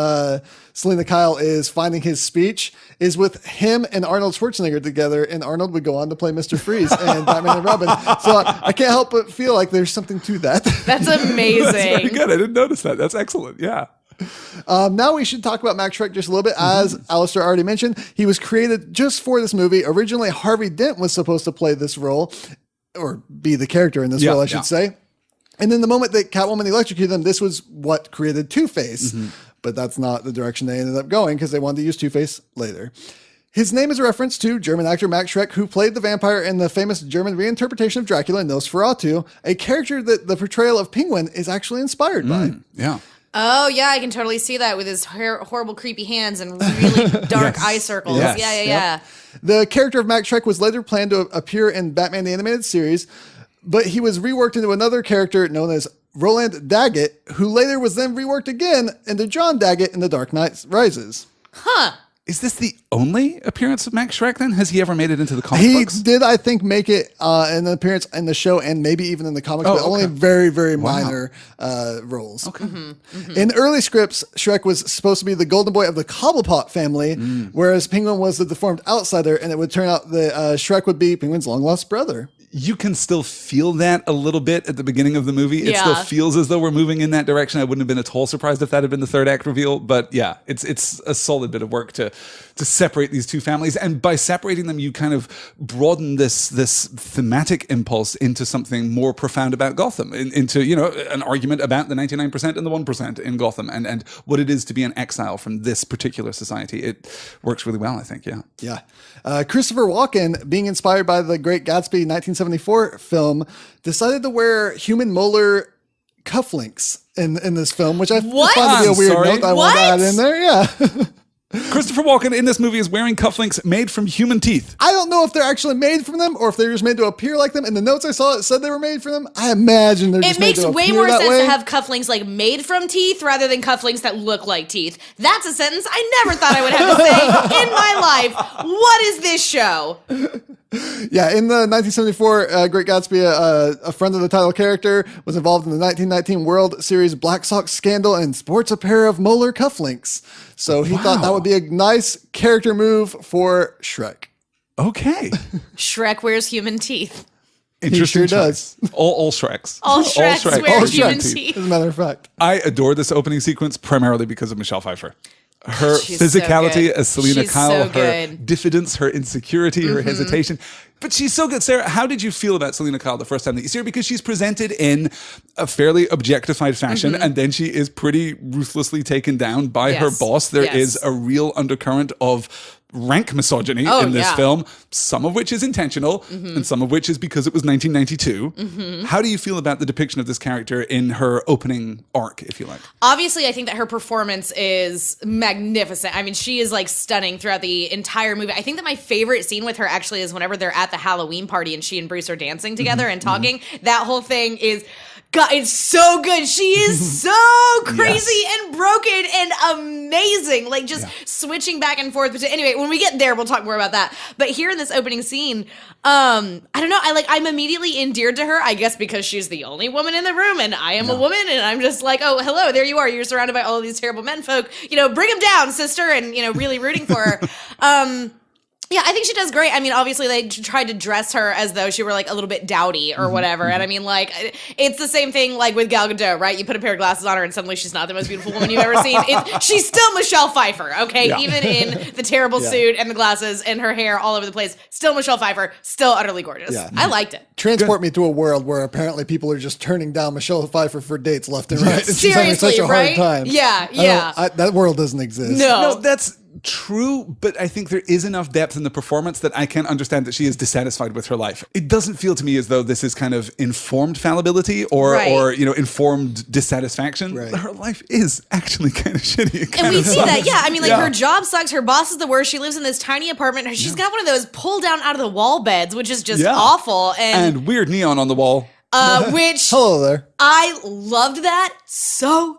Selena Kyle is finding his speech is with him and Arnold Schwarzenegger together, and Arnold would go on to play Mr. Freeze and Batman and Robin. So I can't help but feel like there's something to that. That's amazing. That's very good. I didn't notice that. That's excellent. Yeah. Now we should talk about Max Schreck just a little bit. As Alistair already mentioned, he was created just for this movie. Originally, Harvey Dent was supposed to play this role, or be the character in this role, I should say. And then the moment that Catwoman electrocuted him, this was what created Two-Face. But that's not the direction they ended up going because they wanted to use Two-Face later. His name is a reference to German actor Max Schreck, who played the vampire in the famous German reinterpretation of Dracula, Nosferatu, a character that the portrayal of Penguin is actually inspired by. Yeah. Oh, yeah, I can totally see that with his horrible, creepy hands and really dark eye circles. Yes. Yeah. The character of Max Schreck was later planned to appear in Batman the Animated Series, but he was reworked into another character known as Roland Daggett, who later was then reworked again into John Daggett in The Dark Knight Rises. Huh. Is this the only appearance of Max Schreck then? Has he ever made it into the comic He books? did, I think, make it an appearance in the show and maybe even in the comics, but only very, very minor roles. Okay. In early scripts, Schreck was supposed to be the golden boy of the Cobblepot family, whereas Penguin was the deformed outsider, and it would turn out that Schreck would be Penguin's long-lost brother. You can still feel that a little bit at the beginning of the movie. It still feels as though we're moving in that direction. I wouldn't have been at all surprised if that had been the third act reveal. But yeah, it's a solid bit of work to separate these two families. And by separating them, you kind of broaden this thematic impulse into something more profound about Gotham, into, an argument about the 99% and the 1% in Gotham and what it is to be an exile from this particular society. It works really well, I think. Yeah. Yeah. Christopher Walken, being inspired by the Great Gatsby 1974 film, decided to wear human molar cufflinks in this film, which I find to be a weird note I want to add in there. Yeah. Christopher Walken in this movie is wearing cufflinks made from human teeth. I don't know if they're actually made from them or if they're just made to appear like them. In the notes I saw, it said they were made from them. I imagine they're just made to appear that way. It makes way more sense to have cufflinks like made from teeth rather than cufflinks that look like teeth. That's a sentence I never thought I would have to say in my life. What is this show? Yeah, in the 1974 Great Gatsby, a friend of the title character was involved in the 1919 World Series Black Sox scandal and sports a pair of molar cufflinks. So he thought that would be a nice character move for Schreck. Okay. Schreck wears human teeth. Interesting. He sure does. All Shreks. All Shreks wear human teeth. As a matter of fact. I adore this opening sequence primarily because of Michelle Pfeiffer. Her physicality as Selena Kyle, her diffidence, her insecurity, her hesitation. But she's so good. Sarah, how did you feel about Selena Kyle the first time that you see her? Because she's presented in a fairly objectified fashion, and then she is pretty ruthlessly taken down by her boss. There is a real undercurrent of rank misogyny in this film, some of which is intentional and some of which is because it was 1992. How do you feel about the depiction of this character in her opening arc, if you like? Obviously, I think that her performance is magnificent. I mean, she is like stunning throughout the entire movie. I think that my favorite scene with her actually is whenever they're at the Halloween party and she and Bruce are dancing together and talking. That whole thing is... God, it's so good. She is so crazy and broken and amazing. Like just switching back and forth. But anyway, when we get there, we'll talk more about that. But here in this opening scene, I don't know. I'm immediately endeared to her, I guess because she's the only woman in the room and I am a woman and I'm just like, oh, hello, there you are. You're surrounded by all of these terrible men folk. Bring them down, sister. And, really rooting for her. Yeah, I think she does great. I mean, obviously they tried to dress her as though she were like a little bit dowdy or whatever. And I mean, like, it's the same thing like with Gal Gadot, right? You put a pair of glasses on her and suddenly she's not the most beautiful woman you've ever seen. She's still Michelle Pfeiffer, okay? Yeah. Even in the terrible suit and the glasses and her hair all over the place, still Michelle Pfeiffer, still utterly gorgeous. Yeah. I liked it. Transport me to a world where apparently people are just turning down Michelle Pfeiffer for dates left and right. And she's having Seriously, such a hard time. Yeah. That world doesn't exist. No, that's true, but I think there is enough depth in the performance that I can understand that she is dissatisfied with her life. It doesn't feel to me as though this is kind of informed fallibility or informed dissatisfaction. Right. Her life is actually kind of shitty. And we see that, yeah. I mean, like, her job sucks. Her boss is the worst. She lives in this tiny apartment. She's got one of those pull down out of the wall beds, which is just awful. And weird neon on the wall. Which Hello there. I loved that so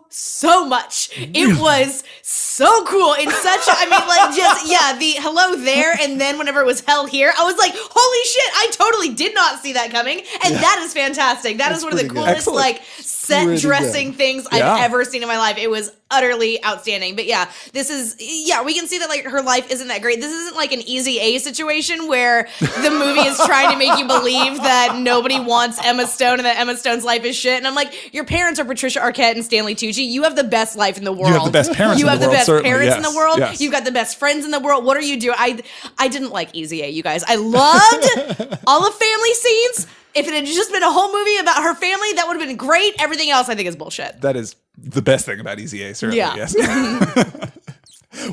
much. It was so cool in such I mean, like, just the hello there, and then whenever it was hell here, I was like, holy shit, I totally did not see that coming, and that is fantastic. That is one of the coolest like set dressing things I've ever seen in my life. It was utterly outstanding. But yeah, this is we can see that like her life isn't that great. This isn't like an Easy A situation where the movie is trying to make you believe that nobody wants Emma Stone and that Emma Stone's life is shit. And I'm like, your parents are Patricia Arquette and Stanley Tucci. You have the best life in the world. You have the best parents in the world. You have the best parents in the world. Yes. You've got the best friends in the world. What are you doing? I didn't like Easy A, you guys. I loved all the family scenes. If it had just been a whole movie about her family, that would have been great. Everything else, I think, is bullshit. That is the best thing about Easy A, certainly. Yeah. Yes.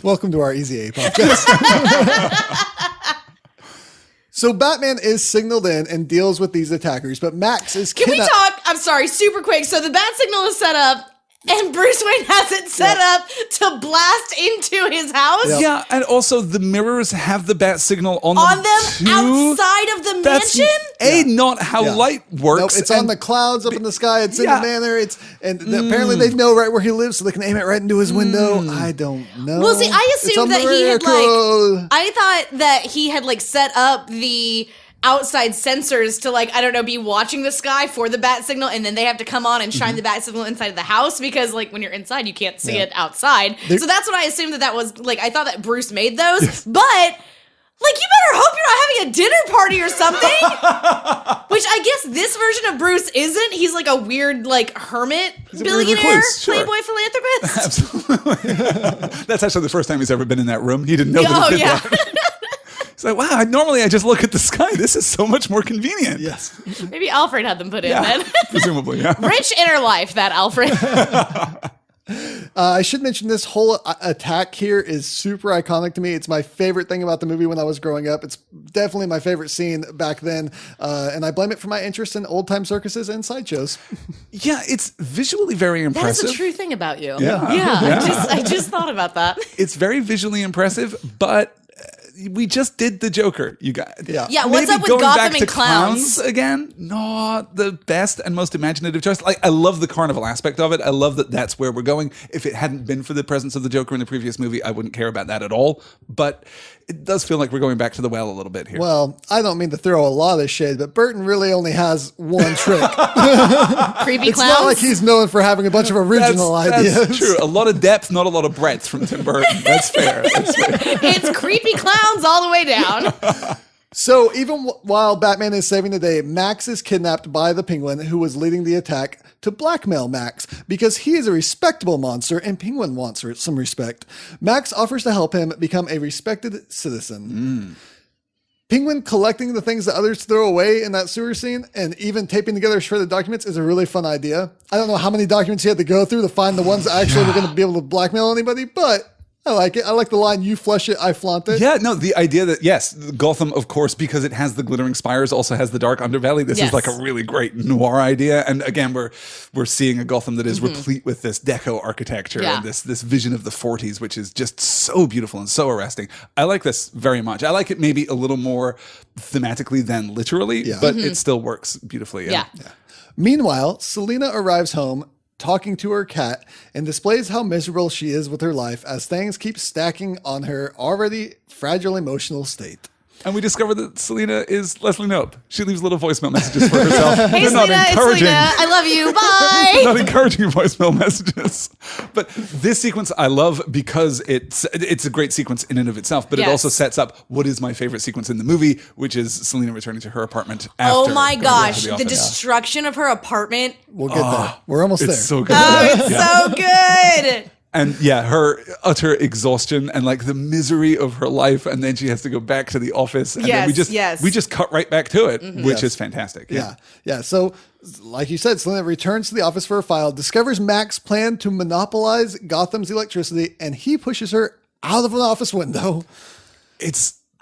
Welcome to our Easy A podcast. So Batman is signaled in and deals with these attackers, but Max is Can we talk? I'm sorry, super quick. So the bat signal is set up, and Bruce Wayne has it set up to blast into his house. Yep. Yeah, and also the mirrors have the bat signal on On them too. outside of the That's mansion? not how Yeah. light works. Nope, it's on the clouds up in the sky. It's in the manor. Apparently they know right where he lives, so they can aim it right into his window. I don't know. Well, see, I assumed that he had miracle. I thought that he had like set up the outside sensors to like, I don't know, be watching the sky for the bat signal, and then they have to come on and shine the bat signal inside of the house because like when you're inside you can't see it outside. So that's what I assumed that was like. I thought that Bruce made those, but like, you better hope you're not having a dinner party or something. Which I guess this version of Bruce isn't. He's like a weird like hermit billionaire recluse, sure. playboy philanthropist. Absolutely. That's actually the first time he's ever been in that room. He didn't know that he did that. It's like, wow, normally I just look at the sky. This is so much more convenient. Yes. Maybe Alfred had them put in then. Presumably, yeah. Rich inner life, that Alfred. I should mention this whole attack here is super iconic to me. It's my favorite thing about the movie when I was growing up. It's definitely my favorite scene back then. And I blame it for my interest in old time circuses and sideshows. Yeah, it's visually very impressive. That's a true thing about you. Yeah. I just thought about that. It's very visually impressive, but we just did the Joker, you guys. Yeah. Yeah, Maybe what's up with going Gotham back and to clowns? again? Not the best and most imaginative choice. Like, I love the carnival aspect of it. I love that that's where we're going. If it hadn't been for the presence of the Joker in the previous movie, I wouldn't care about that at all. But it does feel like we're going back to the well a little bit here. Well, I don't mean to throw a lot of shade, but Burton really only has one trick. Creepy It's clowns. not like he's known for having a bunch of original ideas. That's true. A lot of depth, not a lot of breadth from Tim Burton. That's fair. That's fair. It's creepy clowns all the way down. So even while Batman is saving the day, Max is kidnapped by the Penguin, who was leading the attack, to blackmail Max because he is a respectable monster and Penguin wants some respect. Max offers to help him become a respected citizen. Penguin collecting the things that others throw away in that sewer scene and even taping together shredded documents is a really fun idea. I don't know how many documents he had to go through to find the ones that actually were going to be able to blackmail anybody, but I like it. I like the line, "You flush it, I flaunt it." Yeah, no, the idea that, yes, Gotham, of course, because it has the glittering spires, also has the dark underbelly. This is like a really great noir idea. And again, we're seeing a Gotham that is replete with this deco architecture and this vision of the 40s, which is just so beautiful and so arresting. I like this very much. I like it maybe a little more thematically than literally, but it still works beautifully. Yeah. Meanwhile, Selena arrives home talking to her cat and displays how miserable she is with her life as things keep stacking on her already fragile emotional state. And we discover that Selena is Leslie Knope. She leaves little voicemail messages for herself. Hey, They're not Selena, it's encouraging. Selena. I love you. Bye. Not encouraging voicemail messages. But this sequence I love because it's a great sequence in and of itself, but it also sets up what is my favorite sequence in the movie, which is Selena returning to her apartment after. Oh my going gosh, to the office. destruction of her apartment. We'll get there. We're almost there. It's so good. Oh, it's so good. And yeah, her utter exhaustion and like the misery of her life, and then she has to go back to the office, and then we just cut right back to it, which is fantastic. Yeah. So, like you said, Selena returns to the office for a file, discovers Max's plan to monopolize Gotham's electricity, and he pushes her out of an office window.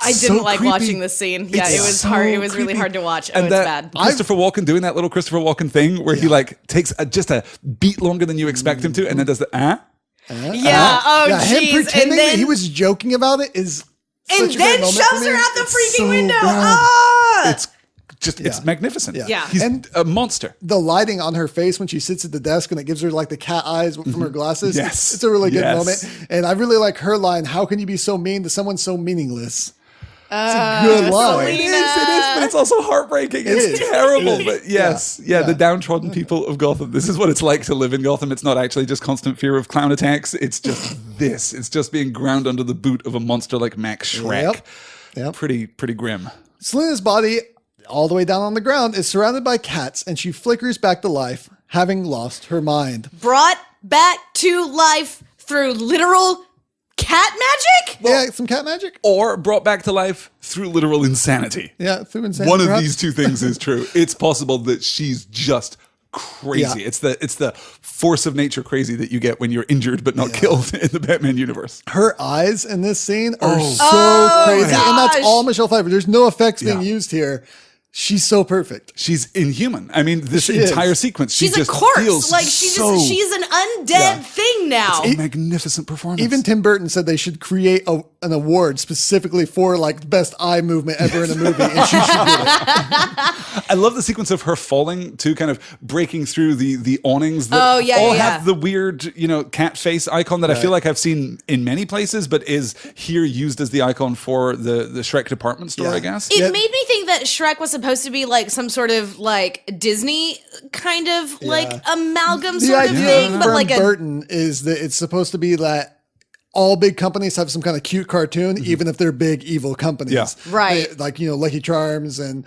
I didn't like watching this scene. Yeah, it was hard. It was really hard to watch. Oh, it's bad. Christopher Walken doing that little Christopher Walken thing where he like takes just a beat longer than you expect him to, and then does the Oh, him jeez. pretending And then that he was joking about it is and such a then great moment shoves for her me. out the It's freaking so window. good. Ah! It's magnificent. Yeah. He's a monster. The lighting on her face when she sits at the desk and it gives her like the cat eyes from her glasses. Yes. It's a really good Yes. moment. And I really like her line, how can you be so mean to someone so meaningless? It's a good line. It is, but it's also heartbreaking. It's terrible, but yes. The downtrodden people of Gotham. This is what it's like to live in Gotham. It's not actually just constant fear of clown attacks. It's just this. It's just being ground under the boot of a monster like Max Schreck. Yep. Pretty grim. Selena's body, all the way down on the ground, is surrounded by cats, and she flickers back to life, having lost her mind. Brought back to life through literal cat magic? Yeah, some cat magic? Or brought back to life through literal insanity. Yeah, through insanity. One of perhaps. these two things is true. It's possible that she's just crazy. Yeah. It's the force of nature crazy that you get when you're injured but not killed in the Batman universe. Her eyes in this scene are so crazy. And that's gosh. all Michelle Pfeiffer. There's no effects being Yeah. used here. She's so perfect. She's inhuman. I mean, this She is. entire sequence, She's she a just corpse. feels Like she's an undead thing now. a magnificent performance. Even Tim Burton said they should create an award specifically for like best eye movement ever in a movie, and she should do it. I love the sequence of her falling to kind of breaking through the awnings that Oh, yeah, all yeah, have the weird, cat face icon that I feel like I've seen in many places, but is here used as the icon for the Shrek department store, Yeah. I guess. It made me think that Shrek was supposed to be like some sort of like Disney kind of like amalgam The sort of idea thing, but from like a Burton is that it's supposed to be that all big companies have some kind of cute cartoon, even if they're big evil companies. Yeah. Right. Like, Lucky Charms and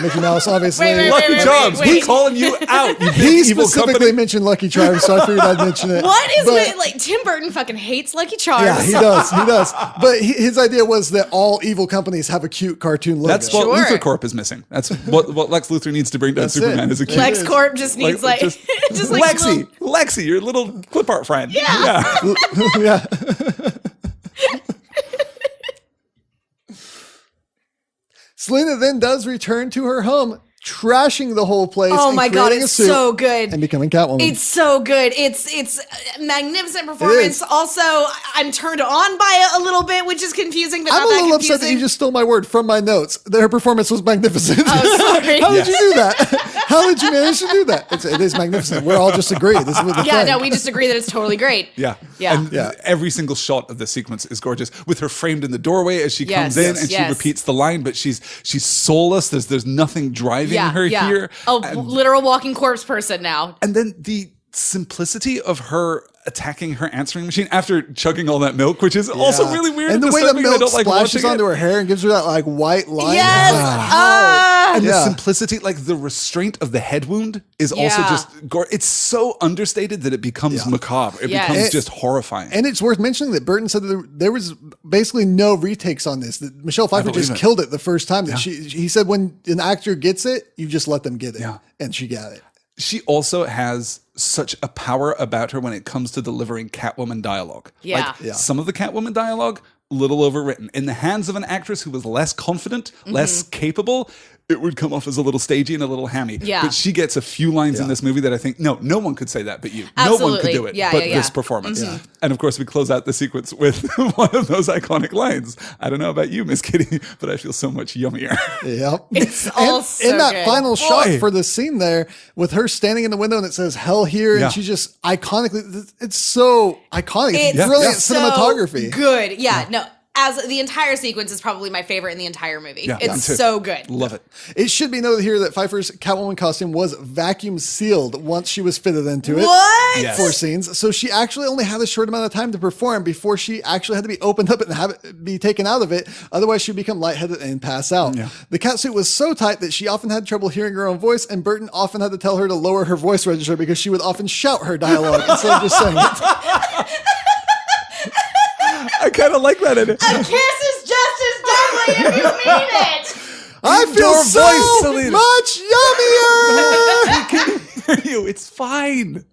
Mickey Mouse, obviously. Wait, Lucky wait, Charms, wait. we're calling you out, you big He evil specifically company. mentioned Lucky Charms, so I figured I'd mention it. what is But- it? Like Tim Burton fucking hates Lucky Charms. Yeah, he does. He does. But his idea was that all evil companies have a cute cartoon logo. That's what Sure. Luthor Corp is missing. That's what Lex Luthor needs to bring down That's Superman it. is a cute. Lex Corp just needs like just like Lexi, your little clip art friend. Yeah. Yeah. Selena then does return to her home, trashing the whole place. Oh and my god, creating a it's suit so good. and becoming Catwoman. It's so good. It's a magnificent performance. is. Also, I'm turned on by it a little bit, which is confusing, but I'm not a that little confusing. upset that you just stole my word from my notes. Her performance was magnificent. Oh, sorry. How did you do that? How did you manage to do that? It is magnificent. We're all just agree. This is what the Yeah, thing. no, we just agree that it's totally great. Yeah. Yeah. And every single shot of this sequence is gorgeous with her framed in the doorway as she comes in and she yes. repeats the line, but she's soulless. There's nothing driving her here. A literal walking corpse person now. And then the simplicity of her attacking her answering machine after chugging all that milk, which is also really weird. And at the way the time, because I milk don't like splashes watching onto it. her hair and gives her that like white line. Yes. Wow. And Yeah. the simplicity, like the restraint of the head wound is also Yeah. just it's so understated that it becomes macabre. It Yes. becomes And- just horrifying. And it's worth mentioning that Burton said that there was basically no retakes on this. That Michelle Pfeiffer believe just it. killed it the first time. That he said when an actor gets it, you just let them get it. Yeah. And she got it. She also has such a power about her when it comes to delivering Catwoman dialogue. Yeah. Like some of the Catwoman dialogue, little overwritten. In the hands of an actress who was less confident, less capable, it would come off as a little stagey and a little hammy. Yeah. But she gets a few lines in this movie that I think, no one could say that but you. No one could Absolutely. do it Yeah, but yeah, this yeah. performance. And of course, we close out the sequence with one of those iconic lines. I don't know about you, Miss Kitty, but I feel so much yummier. Yep. It's all and so in that good. final shot Boy. for the scene there with her standing in the window and it says hell here. Yeah. And she just iconically, it's so iconic. It's It's brilliant so cinematography. good. Yeah, no. As the entire sequence is probably my favorite in the entire movie. Yeah, me It's too. so good. Love it. It should be noted here that Pfeiffer's Catwoman costume was vacuum sealed once she was fitted into it. What? Yes. For scenes. So she actually only had a short amount of time to perform before she actually had to be opened up and have it be taken out of it. Otherwise, she'd become lightheaded and pass out. Yeah. The catsuit was so tight that she often had trouble hearing her own voice, and Burton often had to tell her to lower her voice register because she would often shout her dialogue instead of just saying it. I kind of like that in it. A kiss is just as deadly if you mean it. I feel Your so voice, Selena. much yummier. I can hear you. It's fine.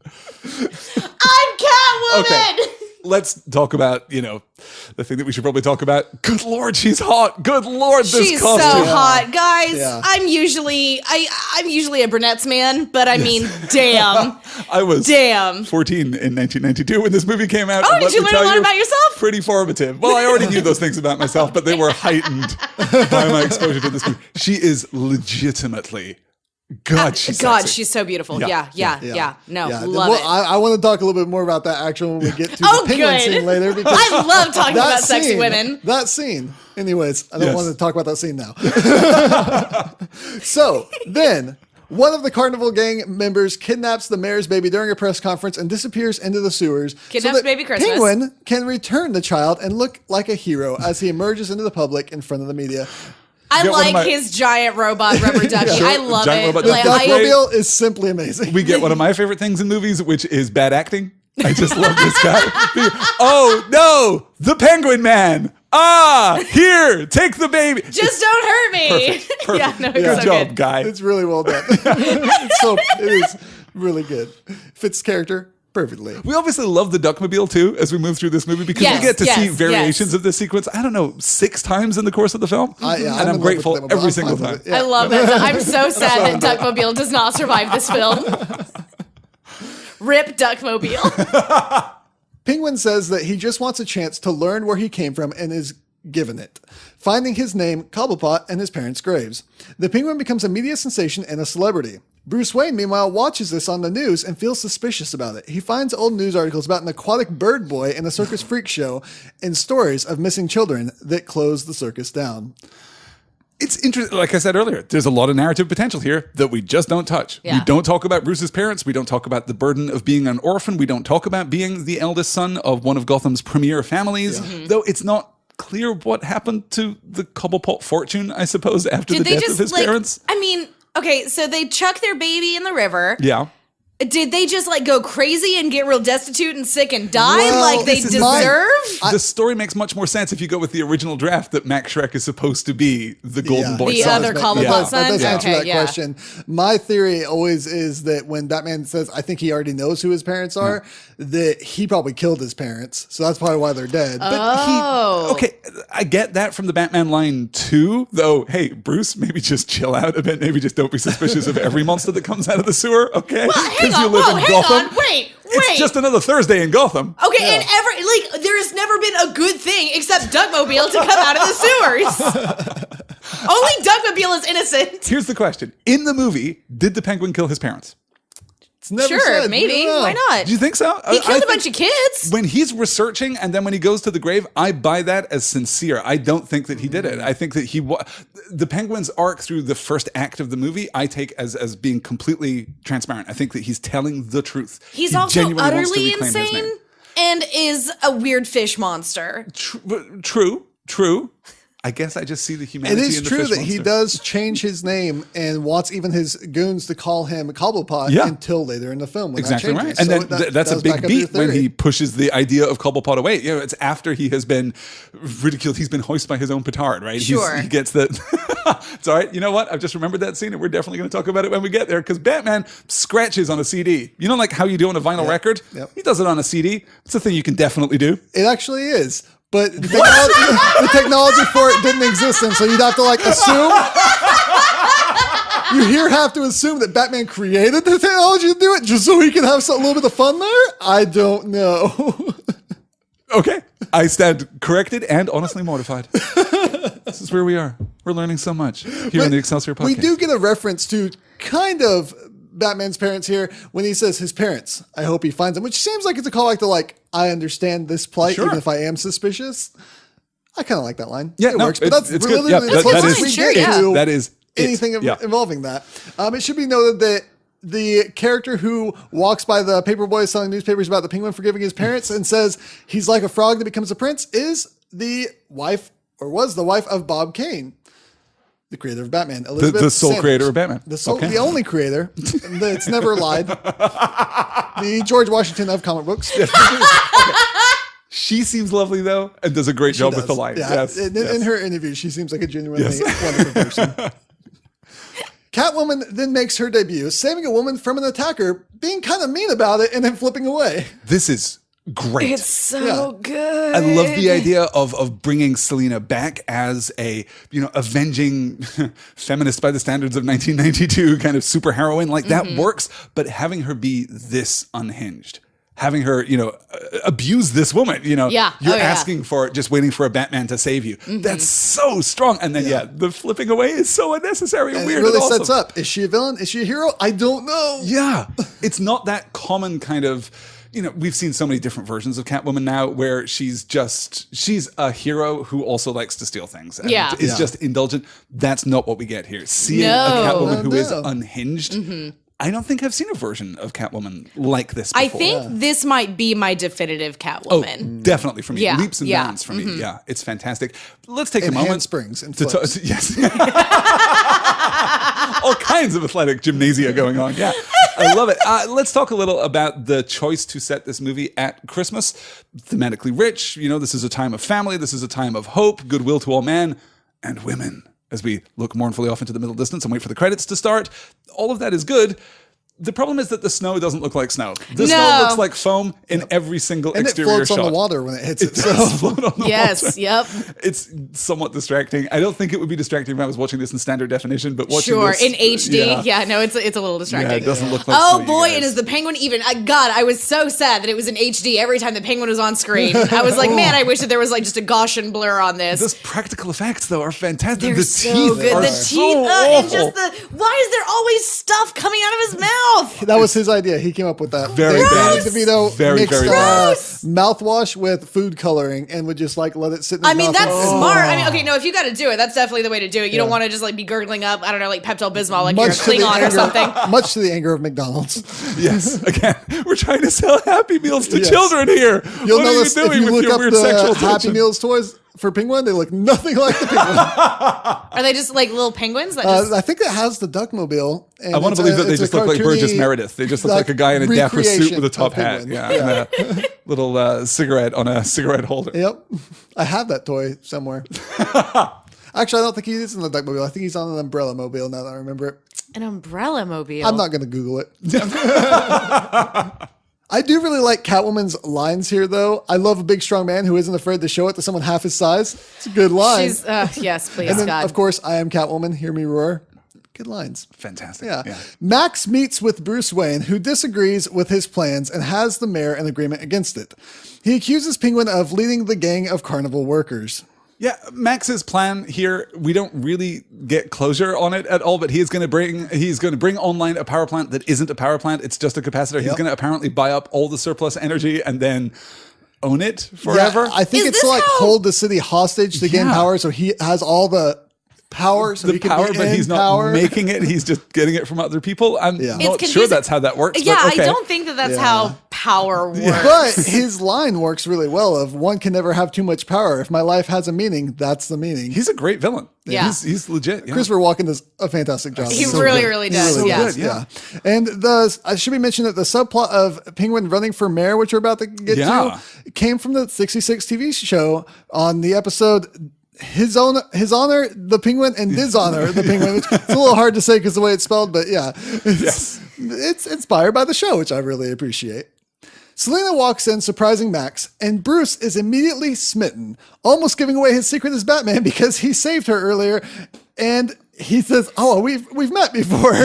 I'm Catwoman. Okay. let's talk about, the thing that we should probably talk about. Good Lord, she's hot. Good Lord, this She's costume. so hot, guys. Yeah. I'm usually a brunettes man, but I mean, damn. I was Damn. 14 in 1992 when this movie came out. Oh, and did you learn a lot about yourself? Pretty formative. Well, I already knew those things about myself, but they were heightened by my exposure to this movie. She is legitimately, she's sexy. she's so beautiful. Yeah. Yeah. No, Yeah. love Well, it. I want to talk a little bit more about that action when we get to Oh, the penguin good. scene later. Because I love talking that about sexy scene- women. That scene. Anyways, I don't Yes. want to talk about that scene now. So then, one of the carnival gang members kidnaps the mayor's baby during a press conference and disappears into the sewers. Kidnaps that baby Christmas. Penguin can return the child and look like a hero as he emerges into the public in front of the media. I Get one of like my- his giant robot rubber ducky. Sure, I love giant it. robot The ducky. Duckmobile is simply amazing. We get one of my favorite things in movies, which is bad acting. I just love this guy. Oh, no, the Penguin Man. Here, take the baby. Just don't hurt me. Perfect. Yeah, no, it's Good so job, good. guy. It's really well done. It is really good. Fits character perfectly. We obviously love the Duckmobile too as we move through this movie because Yes, we get to see yes, variations yes. of this sequence, I don't know, 6 times in the course of the film. Yeah, and in I'm love with grateful Duckmobile. every I'm single fine time. with it. Yeah. I love it. I'm so sad that Duckmobile does not survive this film. Rip Duckmobile. Penguin says that he just wants a chance to learn where he came from and is given it, finding his name, Cobblepot, and his parents' graves. The Penguin becomes a media sensation and a celebrity. Bruce Wayne, meanwhile, watches this on the news and feels suspicious about it. He finds old news articles about an aquatic bird boy in a circus freak show and stories of missing children that closed the circus down. It's interesting. Like I said earlier, there's a lot of narrative potential here that we just don't touch. Yeah. We don't talk about Bruce's parents. We don't talk about the burden of being an orphan. We don't talk about being the eldest son of one of Gotham's premier families, though it's not clear what happened to the Cobblepot fortune, I suppose, after the death of his parents. I mean, okay, so they chuck their baby in the river. Yeah. Did they just go crazy and get real destitute and sick and die Well, like they this is mine. deserve? The story makes much more sense if you go with the original draft that Max Shrek is supposed to be the Golden Boy The son. other That Cobblepot does- son? That does answer Okay, that yeah. question. My theory always is that when Batman says, I think he already knows who his parents are, that he probably killed his parents. So that's probably why they're dead. Okay, I get that from the Batman line too, though. Hey, Bruce, maybe just chill out a bit. Maybe just don't be suspicious of every monster that comes out of the sewer, okay? Well, hang 'Cause on, wait. It's just another Thursday in Gotham. Okay, and there's never been a good thing except Duckmobile to come out of the sewers. Only Duckmobile is innocent. Here's the question: in the movie, did the Penguin kill his parents? It's never Sure, said. maybe. We don't know. Why not? Do you think so? He I killed a think bunch of kids. when he's researching and then when he goes to the grave, I buy that as sincere. I don't think that he did it. I think that the Penguin's arc through the first act of the movie, I take as being completely transparent. I think that he's telling the truth. He's He also genuinely wants to utterly reclaim his name. insane and is a weird fish monster. True. I guess I just see the It humanity is in the true fish that he monster. does change his name and wants even his goons to call him Cobblepot Yeah. until later in the film. When Exactly that right. changes. And So then that that's a does back big up your beat when theory. he pushes the idea of Cobblepot away. It's after he has been ridiculed. He's been hoisted by his own petard, right? Sure. He gets that. It's all right. You know what? I've just remembered that scene and we're definitely going to talk about it when we get there because Batman scratches on a CD. You know, like how you do on a vinyl record? Yep. He does it on a CD. It's a thing you can definitely do. It actually is. But the technology for it didn't exist, and so you'd have to assume. You here have to assume that Batman created the technology to do it just so he can have a little bit of fun there? I don't know. Okay. I stand corrected and honestly mortified. This is where we are. We're learning so much here on the Excelsior podcast. We do get a reference to kind of Batman's parents here when he says his parents. I hope he finds them, which seems like it's a callback to I understand this plight, Sure. even if I am suspicious. I kind of like that line. Yeah, it no, works, but that's it's really good. Yeah, the closest that we is- Sure, get yeah. to that is it. anything Yeah. involving that. It should be noted that the character who walks by the paperboy selling newspapers about the Penguin forgiving his parents and says he's like a frog that becomes a prince is the wife, or was the wife of Bob Kane, the creator of Batman, Elizabeth the sole Sanders. creator of Batman. The the only creator that's never lied. The George Washington of comic books. She seems lovely though, and does a great job with the does. line. Yeah, Yes, in yes. her interview, she seems like a genuinely wonderful person. Catwoman then makes her debut, saving a woman from an attacker, being kind of mean about it, and then flipping away. This is great. It's so good. I love the idea of bringing Selena back as a, avenging feminist by the standards of 1992 kind of superheroine. Like that works, but having her be this unhinged. Having her, abuse this woman, you're asking for it, just waiting for a Batman to save you. That's so strong. And then, the flipping away is so unnecessary and weird. It really and awesome. sets up. Is she a villain? Is she a hero? I don't know. Yeah. It's not that common kind of, we've seen so many different versions of Catwoman now where she's a hero who also likes to steal things. And is just indulgent. That's not what we get here. Seeing a Catwoman who is unhinged. I don't think I've seen a version of Catwoman like this before. I think this might be my definitive Catwoman. Oh, definitely for me. Yeah, Leaps and bounds for me. Yeah, it's fantastic. Let's take a moment. Handsprings and to flips. yes. All kinds of athletic gymnasia going on. Yeah, I love it. Let's talk a little about the choice to set this movie at Christmas. Thematically rich. This is a time of family. This is a time of hope, goodwill to all men and women. As we look mournfully off into the middle distance and wait for the credits to start. All of that is good. The problem is that the snow doesn't look like snow. The snow looks like foam in every single exterior shot. And it floats on the water when it hits it. Float on the water. Yep. It's somewhat distracting. I don't think it would be distracting if I was watching this in standard definition, but watching this... in HD. It's a little distracting. Yeah, it doesn't look like Oh boy, and is the penguin even... God, I was so sad that it was in HD every time the penguin was on screen. I was like, man, I wish that there was like just a Gaussian blur on this. Those practical effects, though, are fantastic. They're the so teeth good. are The so teeth, awful. and just why is there always stuff coming out of his mouth? That was his idea. He came up with that. Very bad. Danny DeVito Very, mixed very bad. mouthwash with food coloring and would just like let it sit in his mouth. That's smart. If you got to do it, that's definitely the way to do it. You don't want to just like be gurgling up, I don't know, like Pepto-Bismol like you're a Klingon or something. Much to the anger of McDonald's. Yes, again, we're trying to sell Happy Meals to children here. You'll what notice are you if doing you with look your up weird the sexual Happy tension? Meals toys for Penguin, they look nothing like the Penguin. Are they just like little penguins? That just... I think it has the Duckmobile. And I want to believe that they just look like Burgess Meredith. They just look like a guy in a dapper suit with a top hat. Penguin. Yeah, and a little cigarette on a cigarette holder. Yep. I have that toy somewhere. Actually, I don't think he is in the Duckmobile. I think he's on an Umbrella Mobile now that I remember it. An Umbrella Mobile? I'm not going to Google it. I do really like Catwoman's lines here, though. I love a big, strong man who isn't afraid to show it to someone half his size. It's a good line. Yes, please, and then, God. of course, I am Catwoman. Hear me roar. Good lines. Fantastic. Yeah. Max meets with Bruce Wayne, who disagrees with his plans and has the mayor in agreement against it. He accuses Penguin of leading the gang of carnival workers. Yeah, Max's plan here, we don't really get closure on it at all, but he's going to bring online a power plant that isn't a power plant. It's just a capacitor. Yep. He's going to apparently buy up all the surplus energy and then own it forever. Yeah, I think it's to like hold the city hostage to gain power, so he has all the power, so the he can power, be but he's not making it. He's just getting it from other people. I'm not sure that's how that works. Yeah, but okay. I don't think that's how power works. Yeah. But his line works really well of one can never have too much power. If my life has a meaning, that's the meaning. He's a great villain. Yeah. He's legit. Yeah. Christopher Walken does a fantastic job. He really does. Really yeah. good, yeah. And I should be mentioned that the subplot of Penguin running for mayor, which we're about to get to, came from the 66 TV show on the episode His Honor, the Penguin, and Dishonor, the Penguin, which it's a little hard to say because the way it's spelled, but yeah. It's inspired by the show, which I really appreciate. Selena walks in, surprising Max, and Bruce is immediately smitten, almost giving away his secret as Batman because he saved her earlier. And he says, "Oh, we've met before,"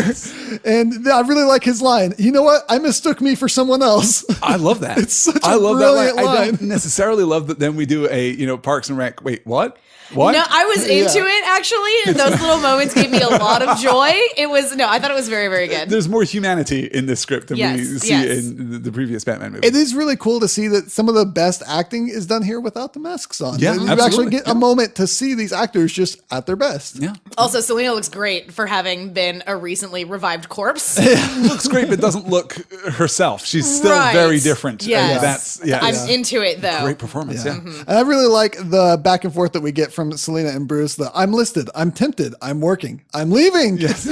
and I really like his line. You know what? I mistook me for someone else. I love that. It's such a brilliant line. I don't necessarily love that. Then we do a Parks and Rec. Wait, what? What? No, I was into it actually. Those little moments gave me a lot of joy. I thought it was very, very good. There's more humanity in this script than we see in the previous Batman movie. It is really cool to see that some of the best acting is done here without the masks on. Yeah, you actually get a moment to see these actors just at their best. Yeah. Also, Selena looks great for having been a recently revived corpse. Looks great, but doesn't look herself. She's still very different. Yes. And I'm into it though. Great performance. Yeah. And I really like the back and forth that we get from Selena and Bruce. I'm listed, I'm tempted, I'm working, I'm leaving. Yes.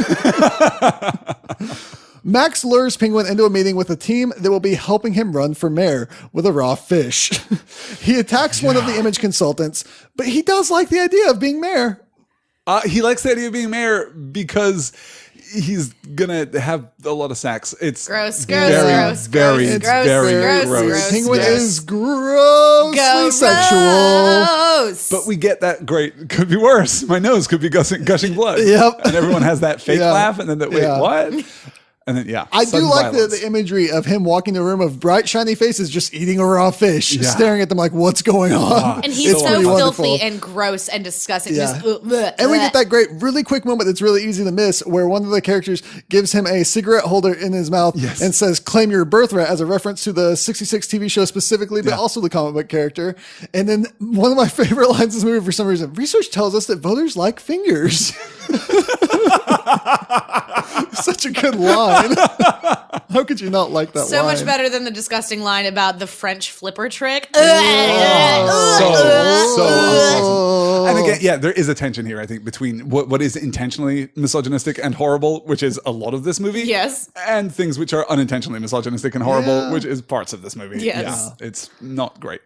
Max lures Penguin into a meeting with a team that will be helping him run for mayor with a raw fish. He attacks one of the image consultants, but he does like the idea of being mayor. He likes the idea of being mayor because he's gonna have a lot of sex. It's Gross, very gross. Penguin Yes. is grossly sexual. But we get that great, could be worse. My nose could be gushing blood. Yep. And everyone has that fake Yeah. laugh, and then what? And then, I do sudden like violence. the imagery of him walking the room of bright, shiny faces, just eating a raw fish, Yeah. staring at them like, what's going on? And he's It's so pretty filthy wonderful. and gross and disgusting. Yeah. Just, bleh, And we bleh. get that great, really quick moment that's really easy to miss where one of the characters gives him a cigarette holder in his mouth Yes. and says, claim your birthright, as a reference to the 66 TV show specifically, but Yeah. also the comic book character. And then one of my favorite lines in this movie, for some reason, research tells us that voters like fingers. Such a good line. How could you not like that So line? much better than the disgusting line about the French flipper trick. So unpleasant. And again, there is a tension here, I think, between what is intentionally misogynistic and horrible, which is a lot of this movie. Yes. And things which are unintentionally misogynistic and horrible, which is parts of this movie. Yes. Yeah, it's not great.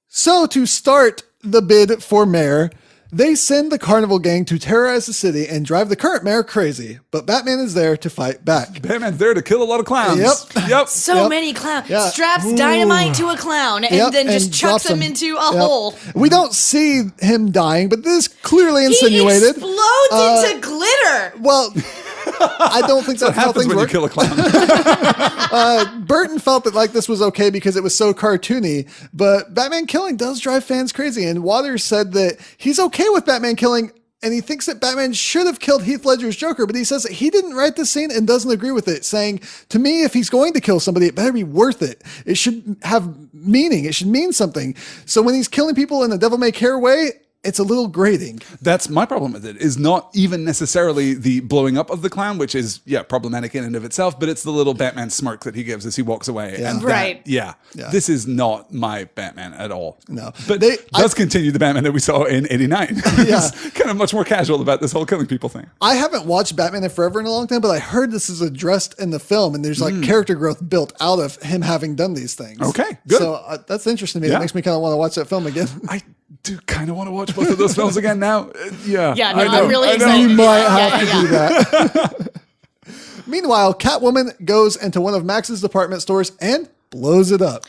So to start the bid for mayor, they send the carnival gang to terrorize the city and drive the current mayor crazy. But Batman is there to fight back. Batman's there to kill a lot of clowns. Yep. So Yep. many clowns. Yeah. Straps dynamite to a clown and Yep, then just chucks drops him into a Yep. hole. We don't see him dying, but this is clearly He insinuated. explodes into glitter. Well, I don't think that's how happens things when you work. kill a clown. Burton felt that like this was okay because it was so cartoony, but Batman killing does drive fans crazy. And Waters said that he's okay with Batman killing, and he thinks that Batman should have killed Heath Ledger's Joker, but he says that he didn't write the scene and doesn't agree with it, saying, to me, if he's going to kill somebody, it better be worth it. It should have meaning. It should mean something. So when he's killing people in a devil may care way, it's a little grating. That's my problem with it, is not even necessarily the blowing up of the clown, which is, problematic in and of itself, but it's the little Batman smirk that he gives as he walks away. Yeah. And Right. Yeah. This is not my Batman at all. No. But does continue the Batman that we saw in 89. Yeah. kind of much more casual about this whole killing people thing. I haven't watched Batman in forever in a long time, but I heard this is addressed in the film, and there's like character growth built out of him having done these things. Okay, good. So that's interesting to me. Yeah. That makes me kind of want to watch that film again. I do kind of want to watch both of those films again now. Yeah, no, I know, I'm really I know. excited. You might have Yeah, to do that. Meanwhile, Catwoman goes into one of Max's department stores and blows it up.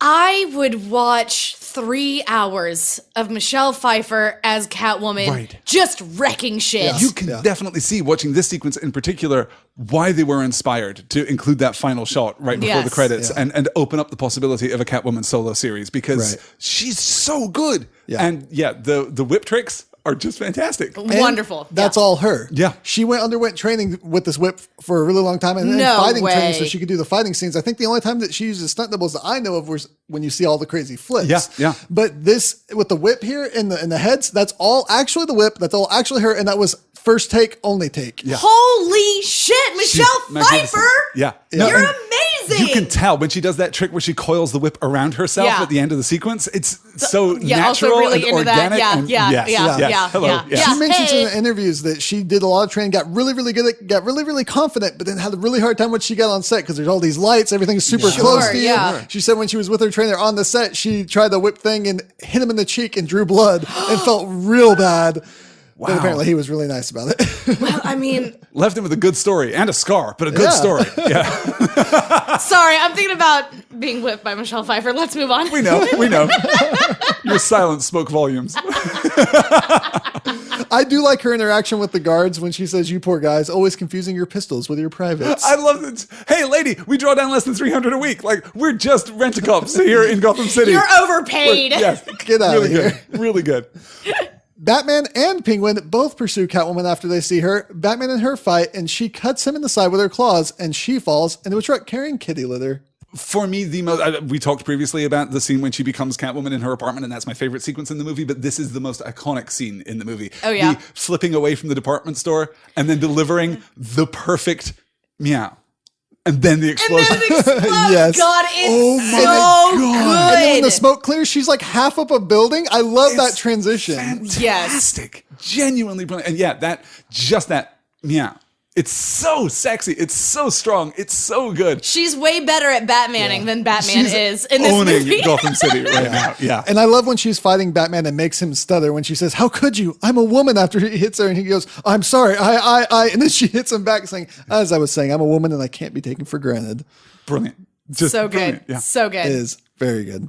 I would watch 3 hours of Michelle Pfeiffer as Catwoman, Right. just wrecking shit. Yeah. You can definitely see, watching this sequence in particular, why they were inspired to include that final shot right before the Yes. credits and open up the possibility of a Catwoman solo series, because Right. she's so good. Yeah. And the whip tricks are just fantastic. And Wonderful. That's Yeah. all her. Yeah. She underwent training with this whip for a really long time and then No fighting training way. so she could do the fighting scenes. I think the only time that she uses stunt doubles that I know of was when you see all the crazy flips. Yeah, yeah. But this with the whip here in the heads, that's all actually the whip. That's all actually her. And that was first take, only take. Yeah. Holy shit, She's Michelle magnificent. Pfeiffer! Yeah. You're and amazing! You can tell when she does that trick where she coils the whip around herself Yeah. at the end of the sequence. It's so Yeah, also natural really and into that. organic. Yeah, and yeah, yes, yeah, yes. yeah, Hello. yeah. Yes. She mentions Hey. in the interviews that she did a lot of training, got really, really good at, got really, really confident, but then had a really hard time when she got on set because there's all these lights, everything's super Sure, close to you. yeah. She said when she was with her trainer on the set, she tried the whip thing and hit him in the cheek and drew blood and felt real bad. But Wow. apparently he was really nice about it. Well, I mean, Left him with a good story and a scar, but a good Yeah. story. Yeah. sorry, I'm thinking about being whipped by Michelle Pfeiffer. Let's move on. We know. Your silence spoke volumes. I do like her interaction with the guards when she says, "You poor guys, always confusing your pistols with your privates." I love it. Hey, lady, we draw down less than $300 a week. Like, we're just rent-a-cops here in Gotham City. You're overpaid. Yes. Get out really of here. good. Really good. Batman and Penguin both pursue Catwoman after they see her. Batman and her fight, and she cuts him in the side with her claws, and she falls into a truck carrying kitty litter. For me, the most, we talked previously about the scene when she becomes Catwoman in her apartment, and that's my favorite sequence in the movie, but this is the most iconic scene in the movie. Oh, yeah. The flipping away from the department store and then delivering the perfect meow. And then the And explosion. then it explodes. Yes. God, it's Oh my so God. good. And then when the smoke clears, she's like half up a building. I love that transition. Yes. Fantastic. Genuinely brilliant. And yeah, that meow It's so sexy. It's so strong. It's so good. She's way better at Batmaning than Batman is in this owning movie. Gotham City right now. Yeah. And I love when she's fighting Batman and makes him stutter when she says, "How could you? I'm a woman," after he hits her and he goes, "I'm sorry. I," and then she hits him back saying, "As I was saying, I'm a woman and I can't be taken for granted." Brilliant. Just so brilliant. good. Yeah. So good. It is very good.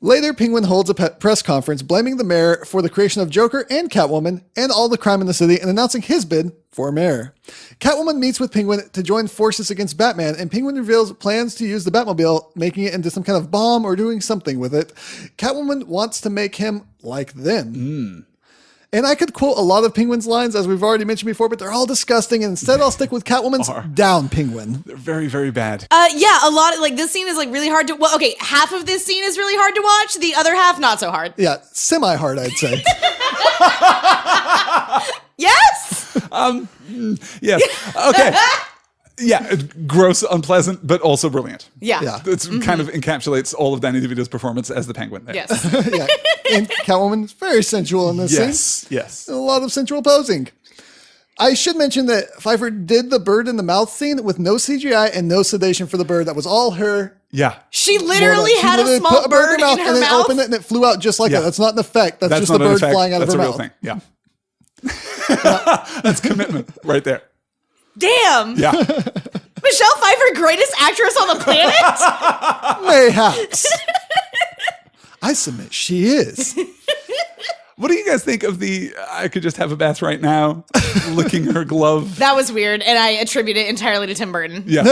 Later, Penguin holds a press conference blaming the mayor for the creation of Joker and Catwoman and all the crime in the city and announcing his bid for mayor. Catwoman meets with Penguin to join forces against Batman, and Penguin reveals plans to use the Batmobile, making it into some kind of bomb or doing something with it. Catwoman wants to make him like them. And I could quote a lot of Penguin's lines, as we've already mentioned before, but they're all disgusting. And instead, I'll stick with Catwoman's down Penguin. They're very, very bad. Yeah, a lot of like this scene is like really hard to. Well, okay, half of this scene is really hard to watch. The other half not so hard. Yeah, semi-hard, I'd say. Yes. Yes. Okay. Yeah, gross, unpleasant, but also brilliant. Yeah. It's kind of encapsulates all of Danny DeVito's performance as the Penguin there. Yes. Yeah, and Catwoman's very sensual in this scene. Yes. A lot of sensual posing. I should mention that Pfeiffer did the bird in the mouth scene with no CGI and no sedation for the bird. That was all her. Yeah. She literally had a small put bird in her and then mouth. opened it and it flew out just like Yeah. that. That's not an effect. That's just not the an bird effect. flying out That's of her a mouth. real thing. Yeah. That's commitment right there. Damn. Yeah. Michelle Pfeiffer, greatest actress on the planet. Mayhaps. I submit she is. What do you guys think of the I could just have a bath right now, licking her glove? That was weird, and I attribute it entirely to Tim Burton. Yeah.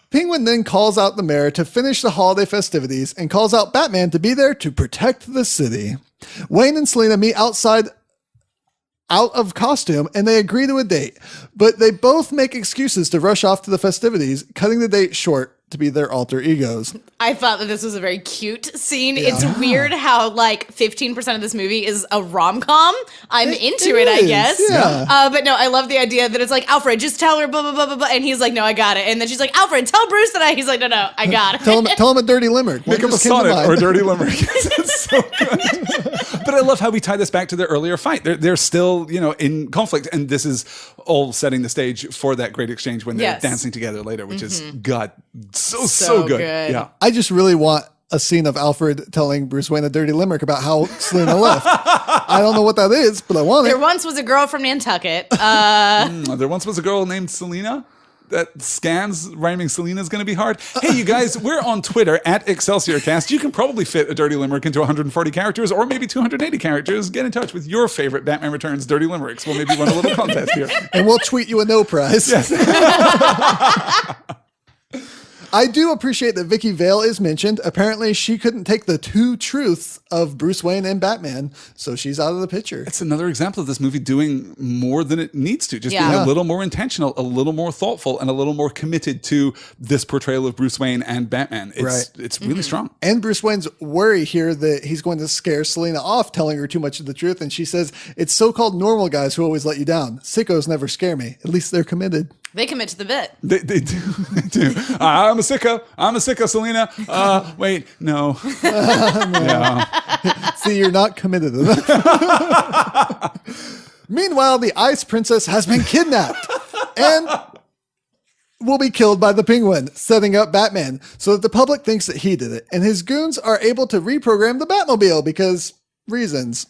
Penguin then calls out the mayor to finish the holiday festivities and calls out Batman to be there to protect the city. Wayne and Selina meet outside out of costume and they agree to a date, but they both make excuses to rush off to the festivities, cutting the date short to be their alter egos. I thought that this was a very cute scene. It's weird how like 15% of this movie is a rom-com. I'm into it, I is, guess. yeah. But no, I love the idea that it's like, Alfred, just tell her blah, blah, blah, blah, blah. And he's like, no, I got it. And then she's like, Alfred, tell Bruce that he's like, no, I got it. Tell him a dirty limerick. Make him a Whatever came to sonnet mind. or a dirty limerick. It's so good. But I love how we tie this back to their earlier fight. They're still, in conflict. And this is all setting the stage for that great exchange when they're dancing together later, which is, God, so good. Yeah. I just really want a scene of Alfred telling Bruce Wayne a dirty limerick about how Selina left. I don't know what that is, but I want There it. once was a girl from Nantucket. There once was a girl named Selena. That scans rhyming Selena is going to be hard. Hey, you guys, we're on Twitter at ExcelsiorCast. You can probably fit a dirty limerick into 140 characters or maybe 280 characters. Get in touch with your favorite Batman Returns dirty limericks. We'll maybe run a little contest here. And we'll tweet you a no prize. Yes. I do appreciate that Vicky Vale is mentioned. Apparently, she couldn't take the two truths of Bruce Wayne and Batman, so she's out of the picture. It's another example of this movie doing more than it needs to, just Yeah. being a little more intentional, a little more thoughtful, and a little more committed to this portrayal of Bruce Wayne and Batman. It's really strong. And Bruce Wayne's worry here that he's going to scare Selina off, telling her too much of the truth. And she says, it's so-called normal guys who always let you down. Sickos never scare me. At least they're committed. They commit to the bit. They do. They do. I'm a sicko, Selena. Wait, no. Yeah. See, you're not committed enough. Meanwhile, the Ice Princess has been kidnapped and will be killed by the Penguin, setting up Batman so that the public thinks that he did it. And his goons are able to reprogram the Batmobile because reasons.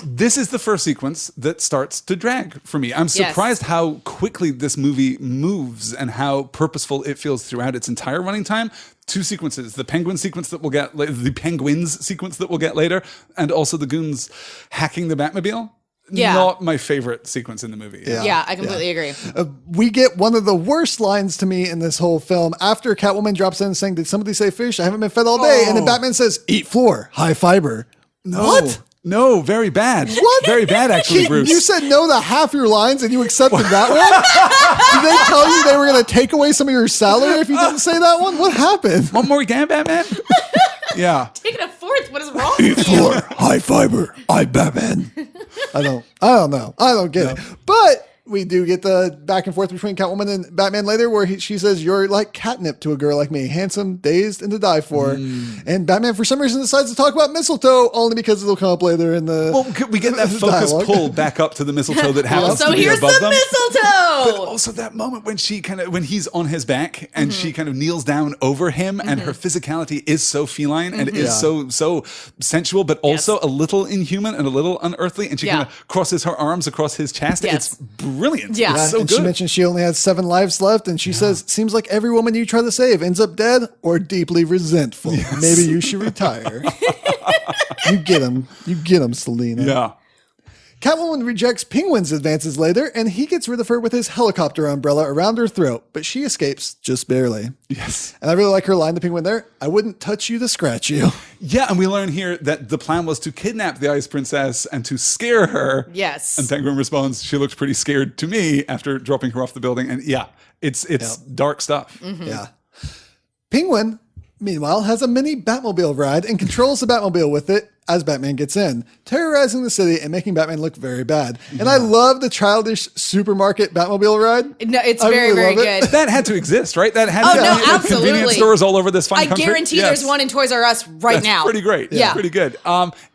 This is the first sequence that starts to drag for me. I'm surprised how quickly this movie moves and how purposeful it feels throughout its entire running time. Two sequences, the Penguins sequence that we'll get later, and also the goons hacking the Batmobile. Yeah. Not my favorite sequence in the movie. Yeah, I completely agree. We get one of the worst lines to me in this whole film after Catwoman drops in saying, did somebody say fish? I haven't been fed all day. And then Batman says, eat floor, high fiber. No. What? No, very bad. What? Very bad, actually, Bruce. You said no to half your lines and you accepted that one? Did they tell you they were going to take away some of your salary if you didn't say that one? What happened? One more again, Batman? Yeah. Taking a fourth, what is wrong with you? Floor, high fiber, I Batman. I don't know. I don't get it. But we do get the back and forth between Catwoman and Batman later where she says, you're like catnip to a girl like me, handsome, dazed, and to die for. And Batman, for some reason, decides to talk about mistletoe, only because it'll come up later in the Well, we get that focus pull back up to the mistletoe that happens So to be here's above the them. mistletoe! But also that moment when when he's on his back and she kind of kneels down over him and her physicality is so feline and is so sensual, but also a little inhuman and a little unearthly. And she kind of crosses her arms across his chest. It's brilliant. Yeah. It's so and good. she mentioned she only has 7 lives left, and she says, seems like every woman you try to save ends up dead or deeply resentful. Yes. Maybe you should retire. You get him, Selena. Yeah. Catwoman rejects Penguin's advances later, and he gets rid of her with his helicopter umbrella around her throat, but she escapes just barely. Yes. And I really like her line to Penguin there, I wouldn't touch you to scratch you. Yeah, and we learn here that the plan was to kidnap the Ice Princess and to scare her. Yes. And Penguin responds, she looks pretty scared to me after dropping her off the building. And it's dark stuff. Yeah. Penguin, meanwhile, has a mini Batmobile ride and controls the Batmobile with it as Batman gets in, terrorizing the city and making Batman look very bad. And I love the childish supermarket Batmobile ride. No, it's I very, really very love it. good. That had to exist, right? That had to no, be at absolutely. convenience stores all over this fine I country. guarantee there's one in Toys R Us right That's now. pretty great. Yeah. Pretty good.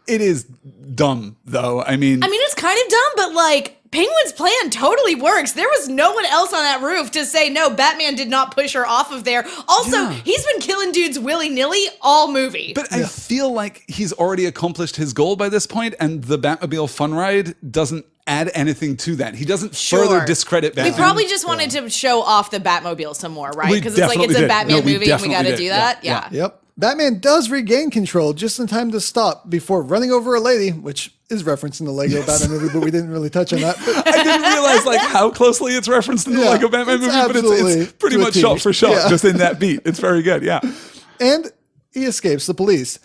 It is dumb, though. I mean, it's kind of dumb, but like Penguin's plan totally works. There was no one else on that roof to say, no, Batman did not push her off of there. Also, he's been killing dudes willy-nilly all movie. But I feel like he's already accomplished his goal by this point, and the Batmobile fun ride doesn't add anything to that. He doesn't further discredit Batman. We probably just wanted to show off the Batmobile some more, right? We Because it's like it's a definitely did. Batman No, we movie and we got to definitely do did. that. Yeah. Yep. Batman does regain control just in time to stop before running over a lady, which is referenced in the Lego Batman movie, but we didn't really touch on that. But I didn't realize how closely it's referenced in the Lego Batman movie, but it's pretty to a much T. shot for shot, Yeah. just in that beat. It's very good, yeah. And he escapes the police.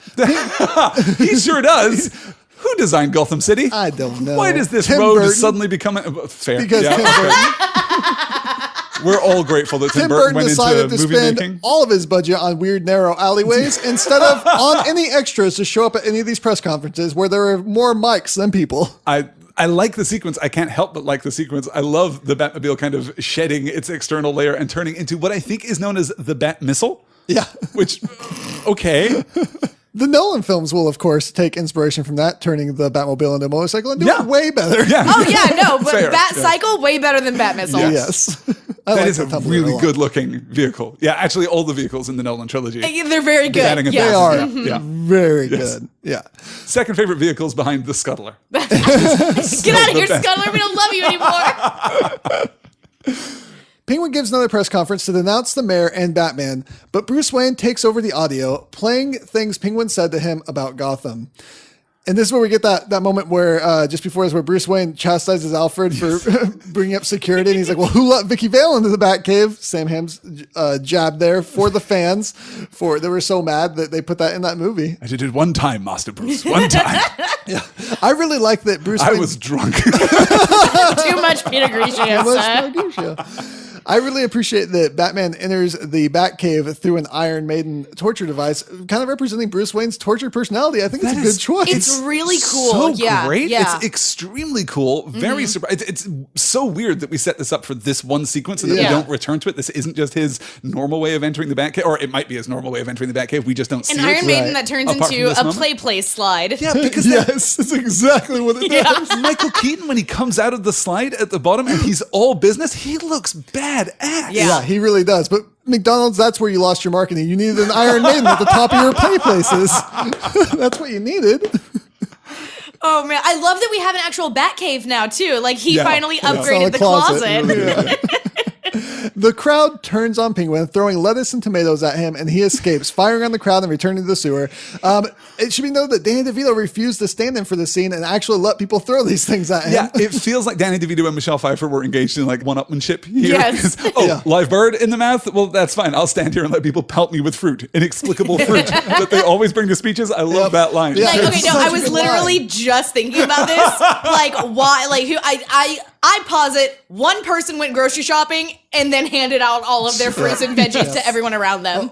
He sure does. Who designed Gotham City? I don't know. Why does this Tim road Burton. suddenly become fair? Because Yeah. Tim Burton. We're all grateful that Tim Burton went decided into to movie spend making. all of his budget on weird, narrow alleyways instead of on any extras to show up at any of these press conferences where there are more mics than people. I like the sequence. I can't help but like the sequence. I love the Batmobile kind of shedding its external layer and turning into what I think is known as the Bat Missile. Yeah. Which, okay. The Nolan films will, of course, take inspiration from that, turning the Batmobile into a motorcycle and do it way better. Yeah. Oh, yeah, no, but Fair. Bat Cycle, way better than Bat Missile. Yes. I That like is a Tumblr really lot. good looking vehicle. Yeah, actually, all the vehicles in the Nolan trilogy. They're very good. Batting a Yeah. They are passenger. Yeah. very Yes. good. Yeah. Second favorite vehicles behind the Scuttler. Get out of here, best. Scuttler. We don't love you anymore. Penguin gives another press conference to denounce the mayor and Batman, but Bruce Wayne takes over the audio, playing things Penguin said to him about Gotham. And this is where we get that moment where, just before this, where Bruce Wayne chastises Alfred for bringing up security. And he's like, well, who let Vicky Vale into the Batcave? Sam Hamm's jab there for the fans. They were so mad that they put that in that movie. I did it one time, Master Bruce. One time. Yeah. I really like that Bruce I Wayne... was drunk. Too much Peter Grigio, sir. I really appreciate that Batman enters the Batcave through an Iron Maiden torture device, kind of representing Bruce Wayne's tortured personality. I think it's a good choice. It's really cool. So Yeah, great. yeah. It's extremely cool. Very surprised. It's so weird that we set this up for this one sequence and that we Yeah. don't return to it. This isn't just his normal way of entering the Batcave, or it might be his normal way of entering the Batcave. We just don't see An it. Iron Maiden Right. that turns Apart from into this a moment. play place slide. Yeah, because yes, that's exactly what it does. Michael Keaton, when he comes out of the slide at the bottom and he's all business, he looks badass. Yeah. Yeah, he really does. But McDonald's, that's where you lost your marketing. You needed an Iron Maiden at the top of your play places. That's what you needed. Oh man, I love that we have an actual Batcave now too. Like he Yeah. finally Yeah. upgraded the closet. Yeah. The crowd turns on Penguin, throwing lettuce and tomatoes at him, and he escapes, firing on the crowd and returning to the sewer. It should be noted that Danny DeVito refused to stand in for the scene and actually let people throw these things at him. Yeah, it feels like Danny DeVito and Michelle Pfeiffer were engaged in like one-upmanship here. Yes. 'Cause, Yeah. live bird in the mouth? Well, that's fine. I'll stand here and let people pelt me with fruit. Inexplicable fruit that they always bring to speeches. I love that line. Yeah. Like, okay, It's no, such I a was good literally line. just thinking about this. Like, why? Like, who? I posit one person went grocery shopping and then handed out all of their fruits and veggies to everyone around them.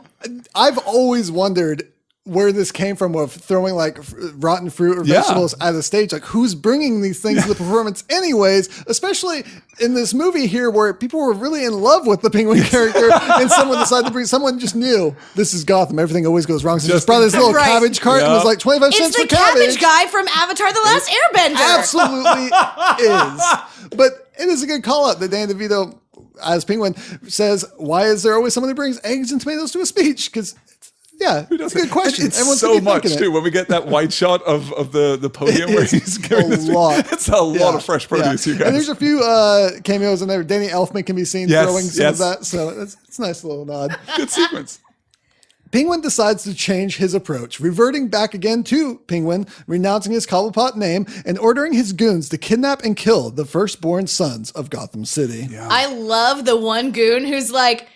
I've always wondered, where this came from of throwing like rotten fruit or vegetables at the stage. Like, who's bringing these things to the performance anyways, especially in this movie here where people were really in love with the Penguin character and someone decided to bring, someone just knew this is Gotham. Everything always goes wrong. So just brought this little cabbage cart and was like 25 cents for cabbage. It's the cabbage guy from Avatar: The Last Airbender. Absolutely is. But it is a good call out that Danny DeVito as Penguin says, why is there always someone who brings eggs and tomatoes to a speech? Because it's a good question. It's so much too. When we get that wide shot of the podium where he's carrying this, it's a lot of fresh produce, you guys. And there's a few cameos in there. Danny Elfman can be seen throwing some of that, so it's a nice little nod. Good sequence. Penguin decides to change his approach, reverting back again to Penguin, renouncing his Cobblepot name, and ordering his goons to kidnap and kill the firstborn sons of Gotham City. Yeah. I love the one goon who's like,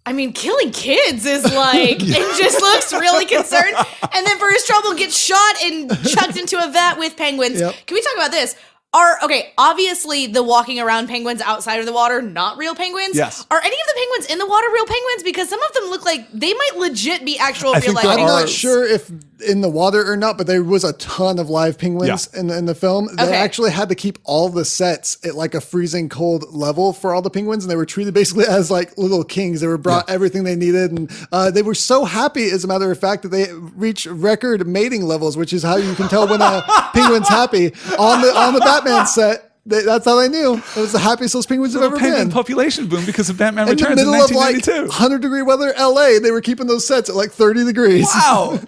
I mean, killing kids is like, it just looks really concerned. And then for his trouble gets shot and chucked into a vat with penguins. Yep. Can we talk about this? Obviously the walking around penguins outside of the water, not real penguins. Yes. Are any of the penguins in the water real penguins? Because some of them look like they might legit be actual real life penguins. I'm not sure if in the water or not, but there was a ton of live penguins in the film. They actually had to keep all the sets at like a freezing cold level for all the penguins. And they were treated basically as like little kings. They were brought everything they needed. And they were so happy, as a matter of fact, that they reached record mating levels, which is how you can tell when a penguin's happy on the Batman set. That's how they knew. It was the happiest those penguins have ever been. Population boom because of Batman Returns in 1992. Of like 100-degree weather LA, they were keeping those sets at like 30 degrees. Wow.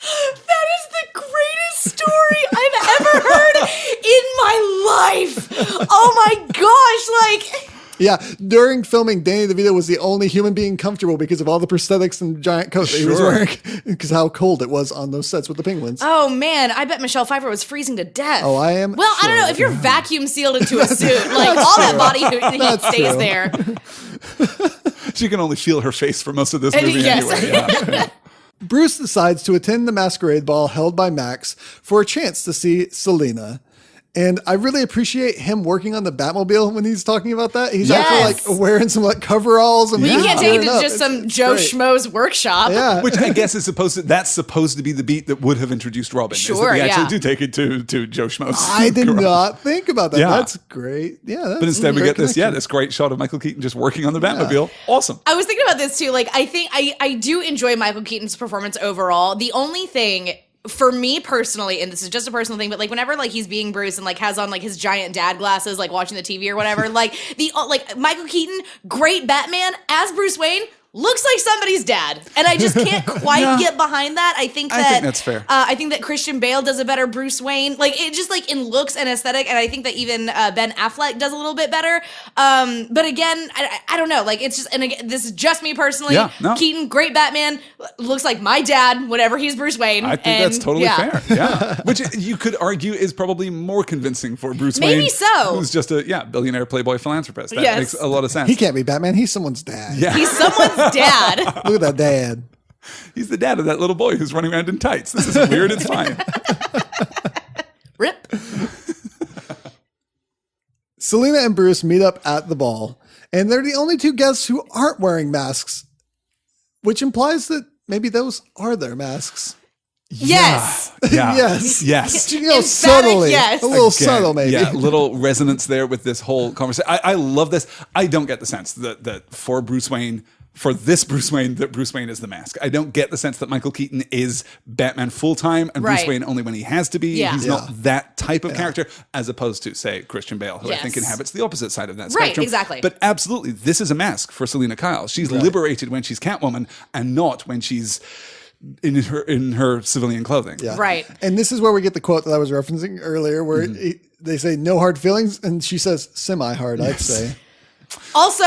That is the greatest story I've ever heard in my life. Oh my gosh, like... Yeah, during filming, Danny DeVito was the only human being comfortable because of all the prosthetics and giant coat that he was wearing, because how cold it was on those sets with the penguins. Oh man, I bet Michelle Pfeiffer was freezing to death. Oh, I am. Well, I don't know if you're vacuum sealed into a suit, like all that body heat stays there. She can only feel her face for most of this movie anyway. Yeah. Bruce decides to attend the masquerade ball held by Max for a chance to see Selina. And I really appreciate him working on the Batmobile when he's talking about that. He's actually like wearing some like coveralls. And you can't take it to just some Joe Schmo's workshop. Yeah. Which I guess is supposed to be the beat that would have introduced Robin. Sure, we actually do take it to Joe Schmo's. I did not think about that. Yeah. That's great. Yeah. But instead we get this great shot of Michael Keaton just working on the Batmobile. Yeah. Awesome. I was thinking about this too. Like, I think I do enjoy Michael Keaton's performance overall. The only thing for me personally, and this is just a personal thing, but like whenever like he's being Bruce and like has on like his giant dad glasses, like watching the TV or whatever, like Michael Keaton, great Batman as Bruce Wayne, looks like somebody's dad. And I just can't quite get behind that. I think that's fair. I think that Christian Bale does a better Bruce Wayne. Like, it just like in looks and aesthetic. And I think that even Ben Affleck does a little bit better. But again, I don't know. Like, it's just, and again, this is just me personally. Yeah, no. Keaton, great Batman, looks like my dad whenever he's Bruce Wayne. I think that's totally fair. Yeah. Which you could argue is probably more convincing for Bruce Wayne. Maybe so. Who's just a billionaire playboy philanthropist. That makes a lot of sense. He can't be Batman. He's someone's dad. Yeah. He's someone's dad. Look at that dad. He's the dad of that little boy who's running around in tights. This isn't weird. It's fine. Rip. Selina and Bruce meet up at the ball, and they're the only two guests who aren't wearing masks, which implies that maybe those are their masks. Yes. Yeah. Yes. You know, subtly. Yes. A little subtle, maybe. Yeah, little resonance there with this whole conversation. I love this. I don't get the sense that for Bruce Wayne, for this Bruce Wayne, that Bruce Wayne is the mask. I don't get the sense that Michael Keaton is Batman full-time and Bruce Wayne only when he has to be. Yeah. He's not that type of character, as opposed to, say, Christian Bale, who I think inhabits the opposite side of that spectrum. Right, exactly. But absolutely, this is a mask for Selina Kyle. She's liberated when she's Catwoman and not when she's in her civilian clothing. Yeah. Right. And this is where we get the quote that I was referencing earlier, where they say no hard feelings, and she says semi-hard, I'd say. Also,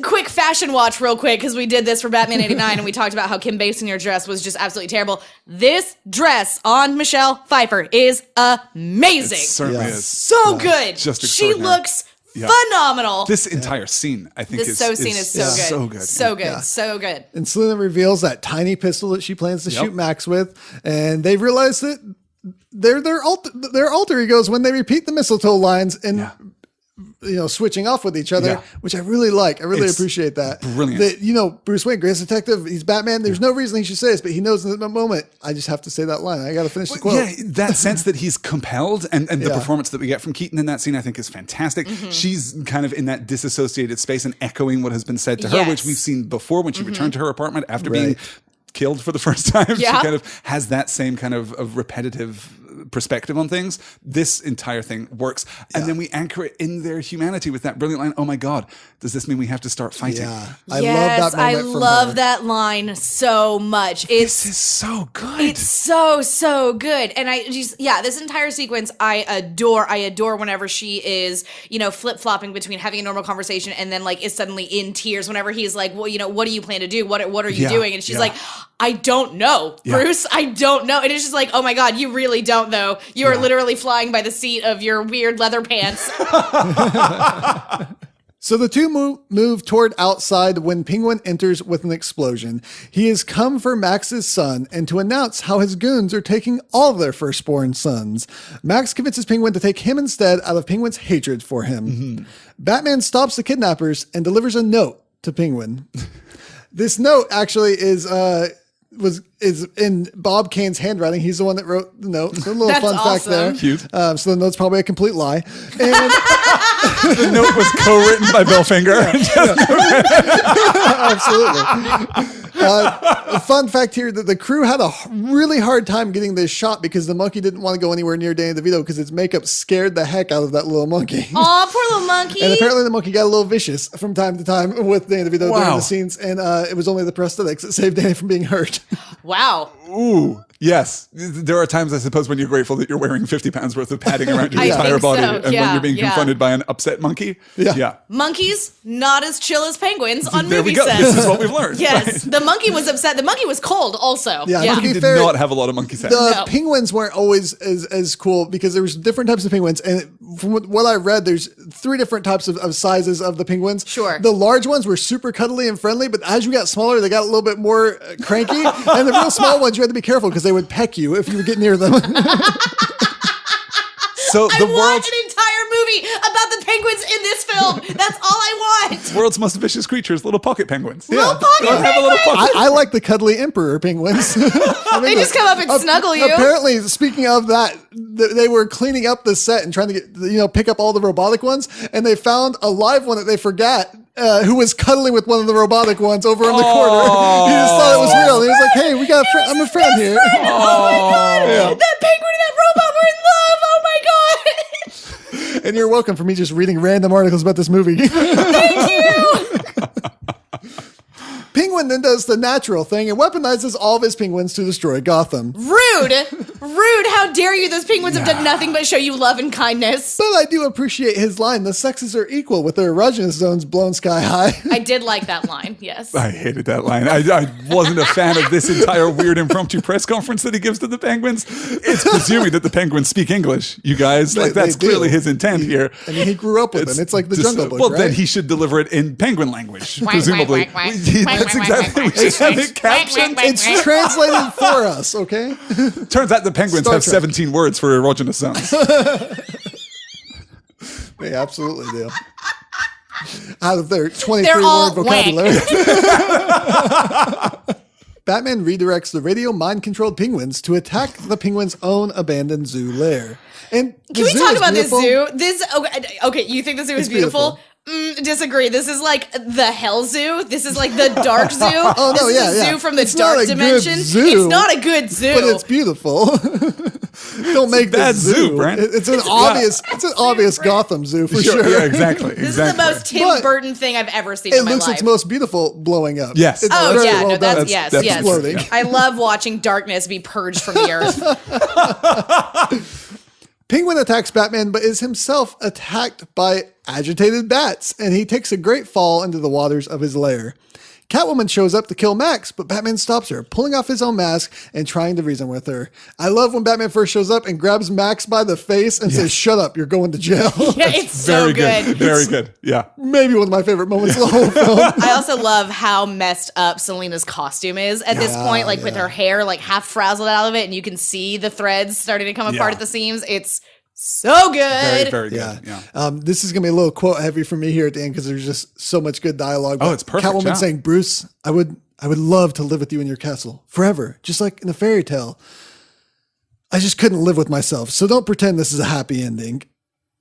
quick fashion watch real quick, because we did this for Batman 89 and we talked about how Kim Basinger's dress was just absolutely terrible. This dress on Michelle Pfeiffer is amazing. It certainly is. So good. Just she looks phenomenal. This entire scene, I think, is so good. So good. So good. So good. And Selina reveals that tiny pistol that she plans to shoot Max with, and they realize that their alter egos when they repeat the mistletoe lines and switching off with each other, which I really like. I really appreciate that. Brilliant. That, Bruce Wayne, greatest detective, he's Batman. There's no reason he should say this, but he knows in the moment, I just have to say that line. I got to finish the quote. Yeah, that sense that he's compelled and the performance that we get from Keaton in that scene, I think is fantastic. She's kind of in that disassociated space and echoing what has been said to her, which we've seen before when she returned to her apartment after being killed for the first time. She kind of has that same kind of repetitive perspective on things. This entire thing works. And then we anchor it in their humanity with that brilliant line, oh my God, does this mean we have to start fighting? Yeah. I love that moment from her. That line so much. This is so good. It's so good. And this entire sequence I adore. I adore whenever she is, flip-flopping between having a normal conversation and then is suddenly in tears whenever he's like, well, what do you plan to do? What are you doing? And she's like, I don't know, Bruce. I don't know. And it's just like, oh my God, you really don't though. You are literally flying by the seat of your weird leather pants. So the two move toward outside when Penguin enters with an explosion. He has come for Max's son and to announce how his goons are taking all of their firstborn sons. Max convinces Penguin to take him instead out of Penguin's hatred for him. Batman stops the kidnappers and delivers a note to Penguin. This note actually is in Bob Kane's handwriting. He's the one that wrote the note. So a little fun fact there. Cute. So the note's probably a complete lie. And the note was co-written by Bill Finger. Absolutely. A fun fact here that the crew had a really hard time getting this shot because the monkey didn't want to go anywhere near Danny DeVito because its makeup scared the heck out of that little monkey. Aw, poor little monkey. And apparently the monkey got a little vicious from time to time with Danny DeVito during the scenes, and it was only the prosthetics that saved Danny from being hurt. Wow. Ooh. Yes. There are times, I suppose, when you're grateful that you're wearing 50 pounds worth of padding around your entire body and when you're being confronted by an upset monkey. Yeah. Monkeys, not as chill as penguins on there movie we go. sets. This is what we've learned. Yes. Right. The monkey was upset. The monkey was cold also. Yeah. Monkey did not have a lot of monkey sex. The penguins weren't always as cool because there was different types of penguins. And from what I read, there's 3 different types of sizes of the penguins. Sure. The large ones were super cuddly and friendly, but as you got smaller, they got a little bit more cranky. And the real small ones, you had to be careful because they would peck you if you would get near them. So the want an entire movie about the penguins in this film. That's all I want. World's most vicious creatures, little pocket penguins. Little pocket penguins. I like the cuddly emperor penguins. They just come up and snuggle you. Apparently, speaking of that, they were cleaning up the set and trying to get pick up all the robotic ones, and they found a live one that they forgot. Who was cuddling with one of the robotic ones over in the corner. He just thought it was real. He was like, hey, I'm a friend here. Oh my God. Yeah. That penguin and that robot were in love. Oh my God. And you're welcome for me just reading random articles about this movie. Thank you. Penguin then does the natural thing and weaponizes all of his penguins to destroy Gotham. Rude. How dare you? Those penguins have done nothing but show you love and kindness. But I do appreciate his line. The sexes are equal with their erogenous zones blown sky high. I did like that line, yes. I hated that line. I wasn't a fan of this entire weird impromptu press conference that he gives to the penguins. It's presuming that the penguins speak English, you guys. That's clearly his intent here. I mean, he grew up with them. It's like the Jungle Book, well, right? then he should deliver it in penguin language, presumably. That's exactly what we should have it captioned. It's translated for us, okay? Turns out the penguins have 17 words for erogenous zones. They absolutely do. Out of their 23-word vocabulary. Batman redirects the radio mind-controlled penguins to attack the penguins' own abandoned zoo lair. And can we talk about this zoo? Okay, you think the zoo is beautiful? Disagree. This is like the Hell Zoo. This is like the Dark Zoo. Oh no, this is a zoo from the dark dimension. It's not a good zoo, but it's beautiful. Don't make that zoo, Brent. It's an obvious Gotham Zoo for sure. Yeah, exactly. This is the most Tim Burton thing I've ever seen in my life. It looks its most beautiful blowing up. Yes. It's yes. Exploding. I love watching darkness be purged from the earth. Penguin attacks Batman, but is himself attacked by agitated bats, and he takes a great fall into the waters of his lair. Catwoman shows up to kill Max, but Batman stops her, pulling off his own mask and trying to reason with her. I love when Batman first shows up and grabs Max by the face and says, "Shut up, you're going to jail." Yeah, it's so good. Very good. Yeah. Maybe one of my favorite moments of the whole film. I also love how messed up Selina's costume is at this point, with her hair half frazzled out of it, and you can see the threads starting to come apart at the seams. It's So good. Very, very good. Yeah. This is going to be a little quote heavy for me here at the end because there's just so much good dialogue. Oh, it's perfect. Catwoman saying, Bruce, I would love to live with you in your castle forever, just like in a fairy tale. I just couldn't live with myself. So don't pretend this is a happy ending.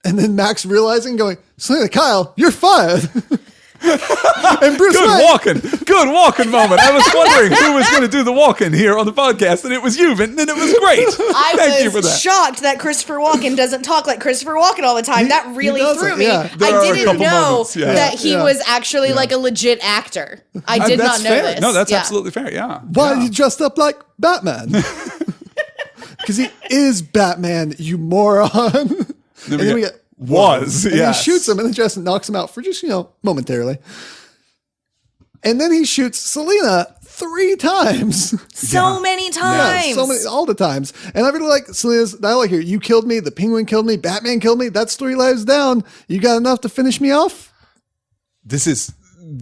And then Max realizing, going, Selena Kyle, you're fired. And Bruce Good walking moment. I was wondering who was going to do the walking here on the podcast, and it was you, Vinton, and it was great. Thank you for that. Shocked that Christopher Walken doesn't talk like Christopher Walken all the time. That really threw me. Yeah. I didn't know moments, that he was actually like a legit actor. I did not know fair. this. No, that's absolutely fair. Yeah. Why are you dressed up like Batman? Because he is Batman, you moron. And then we get was. And he shoots him and then just knocks him out for just, momentarily. And then he shoots Selena 3 times. So many times. Yeah, so many, all the times. And I really like Selena's dialogue here. You killed me. The Penguin killed me. Batman killed me. That's 3 lives down. You got enough to finish me off? This is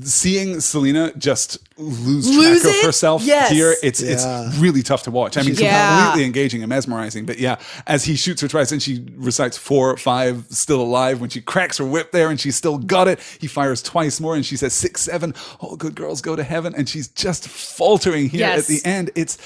seeing Selena just lose track of herself here. It's really tough to watch. I mean, completely engaging and mesmerizing. But yeah, as he shoots her twice and she recites 4 or 5 still alive, when she cracks her whip there and she's still got it, he fires twice more and she says 6, 7, all good girls go to heaven. And she's just faltering here at the end. It's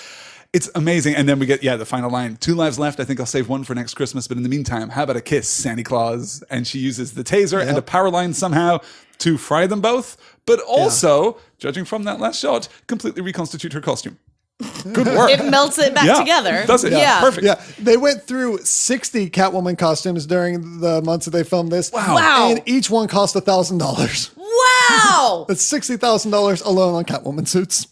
amazing. And then we get, the final line. 2 lives left. I think I'll save 1 for next Christmas. But in the meantime, how about a kiss, Santa Claus? And she uses the taser and a power line somehow to fry them both. But also, judging from that last shot, completely reconstitute her costume. Good work. It melts it back together. Does it? Yeah. Perfect. Yeah. They went through 60 Catwoman costumes during the months that they filmed this. Wow. And each one cost $1,000. Wow. That's $60,000 alone on Catwoman suits.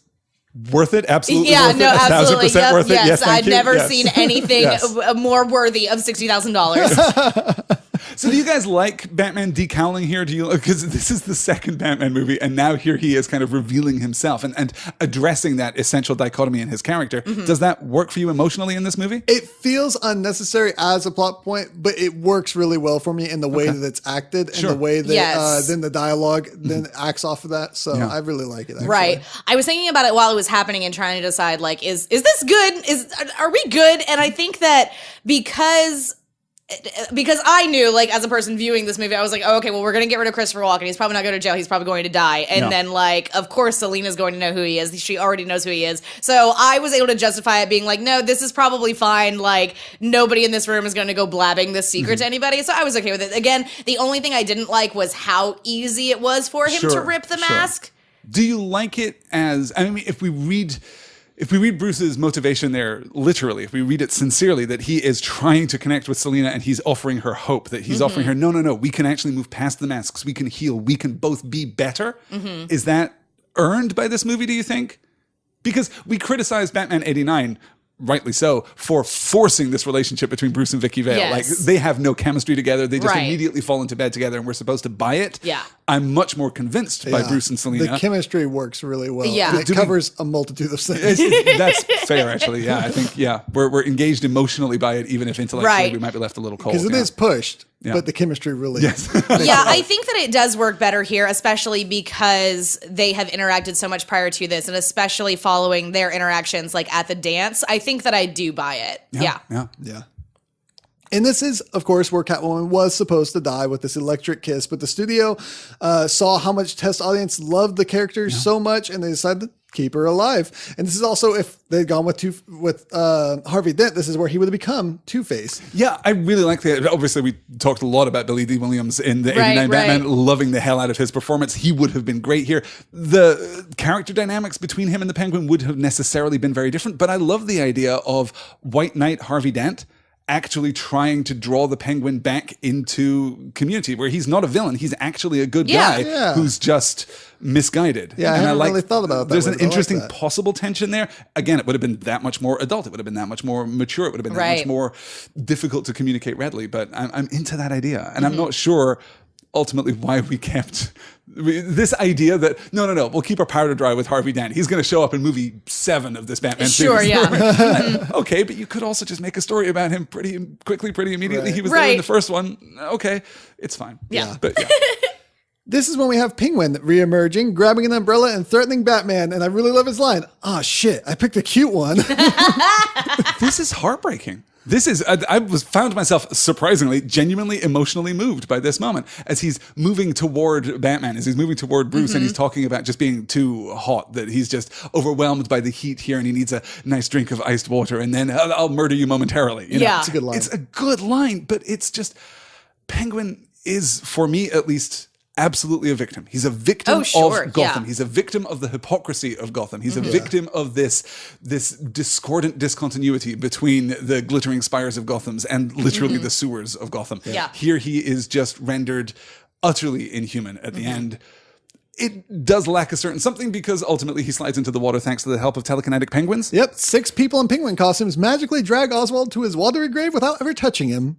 Worth it? Absolutely yeah, worth no, it. absolutely. 1,000% worth it. Yes, I've never seen anything more worthy of $60,000. So do you guys like Batman decowaling here? Do you, because this is the second Batman movie, and now here he is kind of revealing himself and addressing that essential dichotomy in his character. Mm-hmm. Does that work for you emotionally in this movie? It feels unnecessary as a plot point, but it works really well for me in the way that it's acted and the way that then the dialogue then acts off of that. So I really like it. Actually. Right. I was thinking about it while it was happening and trying to decide, like, is this good? Are we good? And I think that because I knew, like, as a person viewing this movie, I was like, oh, okay, well, we're going to get rid of Christopher Walken. He's probably not going to jail. He's probably going to die. And then, like, of course, Selena's going to know who he is. She already knows who he is. So I was able to justify it being like, no, this is probably fine. Like, nobody in this room is going to go blabbing this secret to anybody. So I was okay with it. Again, the only thing I didn't like was how easy it was for him to rip the mask. Do you like it as, I mean, if we read Bruce's motivation there, literally, if we read it sincerely, that he is trying to connect with Selena and he's offering her hope, that he's offering her, no, we can actually move past the masks. We can heal. We can both be better. Is that earned by this movie, do you think? Because we criticized Batman 89, rightly so, for forcing this relationship between Bruce and Vicky Vale. Yes. Like, they have no chemistry together. They just immediately fall into bed together and we're supposed to buy it. Yeah. I'm much more convinced by Bruce and Selena. The chemistry works really well. Yeah. It covers a multitude of things. That's fair, actually. Yeah, I think, we're engaged emotionally by it, even if intellectually we might be left a little cold. Because it is pushed. Yeah. But the chemistry really I think that it does work better here, especially because they have interacted so much prior to this, and especially following their interactions like at the dance. I think that I do buy it. Yeah. And this is, of course, where Catwoman was supposed to die with this electric kiss, but the studio saw how much test audience loved the character so much, and they decided to keep her alive. And this is also, if they'd gone with Harvey Dent, this is where he would have become Two-Face. Yeah, I really like that. Obviously, we talked a lot about Billy D. Williams in the 89 Batman, loving the hell out of his performance. He would have been great here. The character dynamics between him and the Penguin would have necessarily been very different, but I love the idea of White Knight Harvey Dent actually trying to draw the Penguin back into community, where he's not a villain. He's actually a good guy who's just misguided. Yeah, and I haven't really thought about that. There's an interesting possible tension there. Again, it would have been that much more adult. It would have been that much more mature. It would have been that much more difficult to communicate readily. But I'm into that idea. And I'm not sure ultimately why we kept this idea that no, we'll keep our powder dry with Harvey Dent. He's going to show up in movie 7 of this Batman series. Okay, but you could also just make a story about him pretty quickly, pretty immediately. He was there in the first one. Okay, it's fine. But This is when we have Penguin reemerging, grabbing an umbrella and threatening Batman. And I really love his line. Oh, shit, I picked a cute one. This is heartbreaking. Found myself surprisingly, genuinely emotionally moved by this moment as he's moving toward Batman, as he's moving toward Bruce, and he's talking about just being too hot, that he's just overwhelmed by the heat here and he needs a nice drink of iced water, and then I'll murder you momentarily. You know? It's a good line. It's a good line, but it's just, Penguin is, for me at least, absolutely a victim. He's a victim of Gotham. Yeah. He's a victim of the hypocrisy of Gotham. He's a victim of this discordant discontinuity between the glittering spires of Gotham's and literally the sewers of Gotham. Yeah. Here he is just rendered utterly inhuman at the end. It does lack a certain something because ultimately he slides into the water thanks to the help of telekinetic penguins. Yep, 6 people in penguin costumes magically drag Oswald to his watery grave without ever touching him.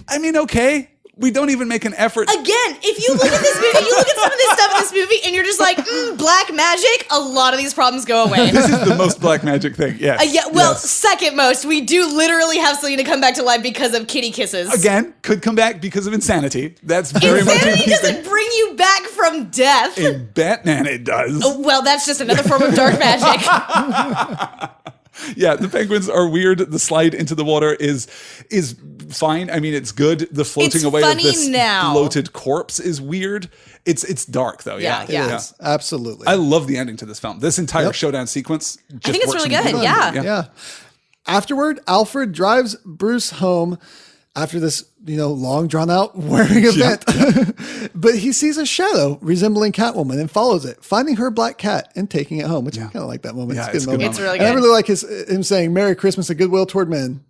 I mean, okay. We don't even make an effort. Again, if you look at this movie, you look at some of this stuff in this movie, and you're just like, black magic, a lot of these problems go away. This is the most black magic thing, yes. Second most. We do literally have Selina come back to life because of kitty kisses. Again, could come back because of insanity. That's very much Insanity doesn't bring you back from death. In Batman, it does. Oh, well, that's just another form of dark magic. Yeah, the penguins are weird. The slide into the water is fine. I mean, it's good. The floating It's away of funny this now. bloated corpse is weird. It's dark though. Yeah. Yeah. Yes, absolutely. I love the ending to this film. This entire showdown sequence. Just I think it's works really good. amazingly. Yeah. Afterward, Alfred drives Bruce home after this, long drawn out wearing event. But he sees a shadow resembling Catwoman and follows it, finding her black cat and taking it home, which I kind of like that moment. Yeah, it's a good moment. It's really And I good. really like him saying, "Merry Christmas and goodwill toward men,"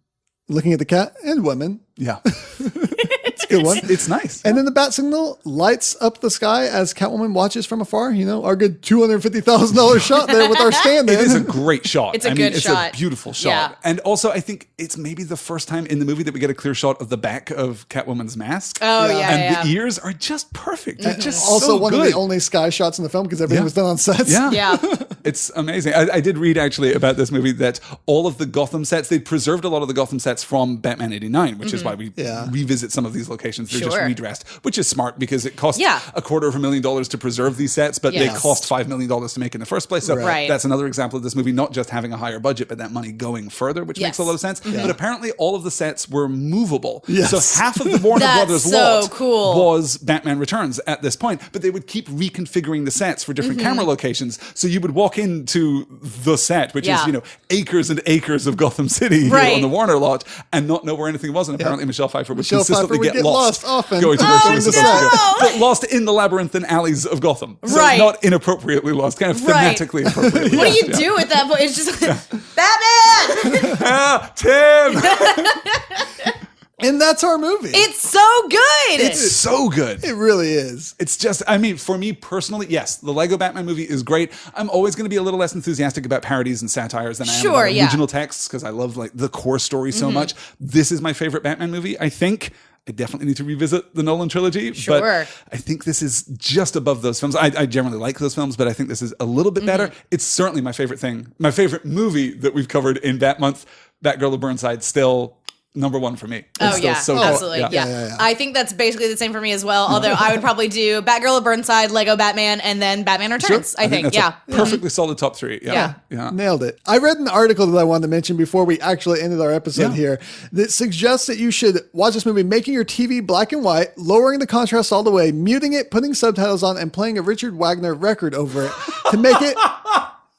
looking at the cat and women. Yeah. It's a good one. It's nice. And then the bat signal lights up the sky as Catwoman watches from afar. Our good $250,000 shot there with our stand-in. It is a great shot. It's a good shot. It's a beautiful shot. Yeah. And also, I think it's maybe the first time in the movie that we get a clear shot of the back of Catwoman's mask. Oh, yeah. And the ears are just perfect. They're just Also so one good. of the only sky shots in the film because everything was done on sets. Yeah. Yeah. It's amazing. I did read actually about this movie that all of the Gotham sets, they preserved a lot of the Gotham sets from Batman 89, which is why we revisit some of these locations. They're just Sure. redressed, which is smart because it costs Yeah. $250,000 to preserve these sets, but they Yes. cost $5 million to make in the first place. So Right. that's another example of this movie not just having a higher budget, but that money going further, which makes Yes. a lot of sense. But apparently all of the sets were movable. Yes. So half of the Warner That's Brothers so lot cool. was Batman Returns at this point, but they would keep reconfiguring the sets for different camera locations. So you would walk into the set, which Yeah. is, acres and acres of Gotham City here Right. on the Warner lot, and not know where anything was. And apparently Michelle Pfeiffer would Michelle consistently Pfeiffer would get get lost often. going to where she was Oh, supposed to no. go. But lost in the labyrinthine alleys of Gotham. So Right. not inappropriately lost, kind of Right. thematically appropriately What do you lost, do at that point? It's just Batman! Ah, Tim! And that's our movie. It's so good! It's so good. It really is. It's just, for me personally, yes, the Lego Batman movie is great. I'm always going to be a little less enthusiastic about parodies and satires than I am Sure, about yeah. original texts because I love the core story so much. This is my favorite Batman movie, I think. I definitely need to revisit the Nolan trilogy. Sure. But I think this is just above those films. I generally like those films, but I think this is a little bit better. It's certainly my favorite thing. My favorite movie that we've covered in Bat Month, Batgirl of Burnside, still number one for me. It's still so good. absolutely. Yeah. I think that's basically the same for me as well. Although I would probably do Batgirl of Burnside, Lego Batman, and then Batman Returns. I think that's yeah. a perfectly solid top three. Yeah. Nailed it. I read an article that I wanted to mention before we actually ended our episode here that suggests that you should watch this movie making your TV black and white, lowering the contrast all the way, muting it, putting subtitles on, and playing a Richard Wagner record over it to make it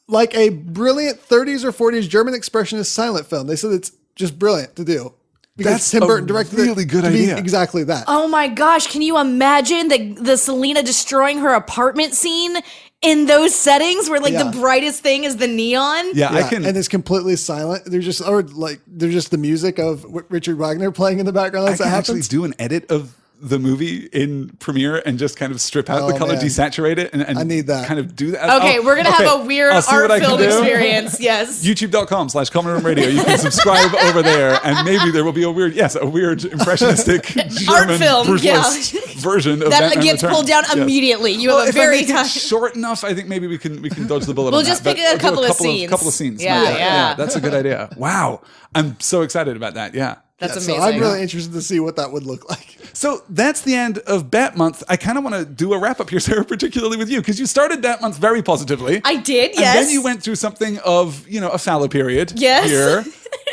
like a brilliant 30s or 40s German expressionist silent film. They said it's just brilliant to do. Because That's Tim a Burton directed really it good to be idea. exactly that. Oh my gosh, can you imagine the Selina destroying her apartment scene in those settings where the brightest thing is the neon? Yeah, I can. And it's completely silent. There's just the music of Richard Wagner playing in the background as I that can actually happens. do an edit of the movie in Premiere and just kind of strip out the color, man. desaturate it, and I need that. kind of do that. Okay, we're gonna have a weird I'll see what art I can film do. experience. Yes. YouTube.com/Common Room Radio. You can subscribe over there, and maybe there will be a weird impressionistic German film, bourgeois version of That Batman gets Returns. pulled down Yes. immediately. You Well, have a if I very make it short enough, I think maybe we can dodge the bullet. We'll on just that, pick but a I'll do couple of scenes. Couple of scenes. Yeah, yeah. That's a good idea. Wow, I'm so excited about that. Yeah. That's So amazing. I'm really interested to see what that would look like. So that's the end of Bat Month. I kind of want to do a wrap up here, Sarah, particularly with you, because you started Bat Month very positively. I did, And yes. then you went through something of, a fallow period Yes. here.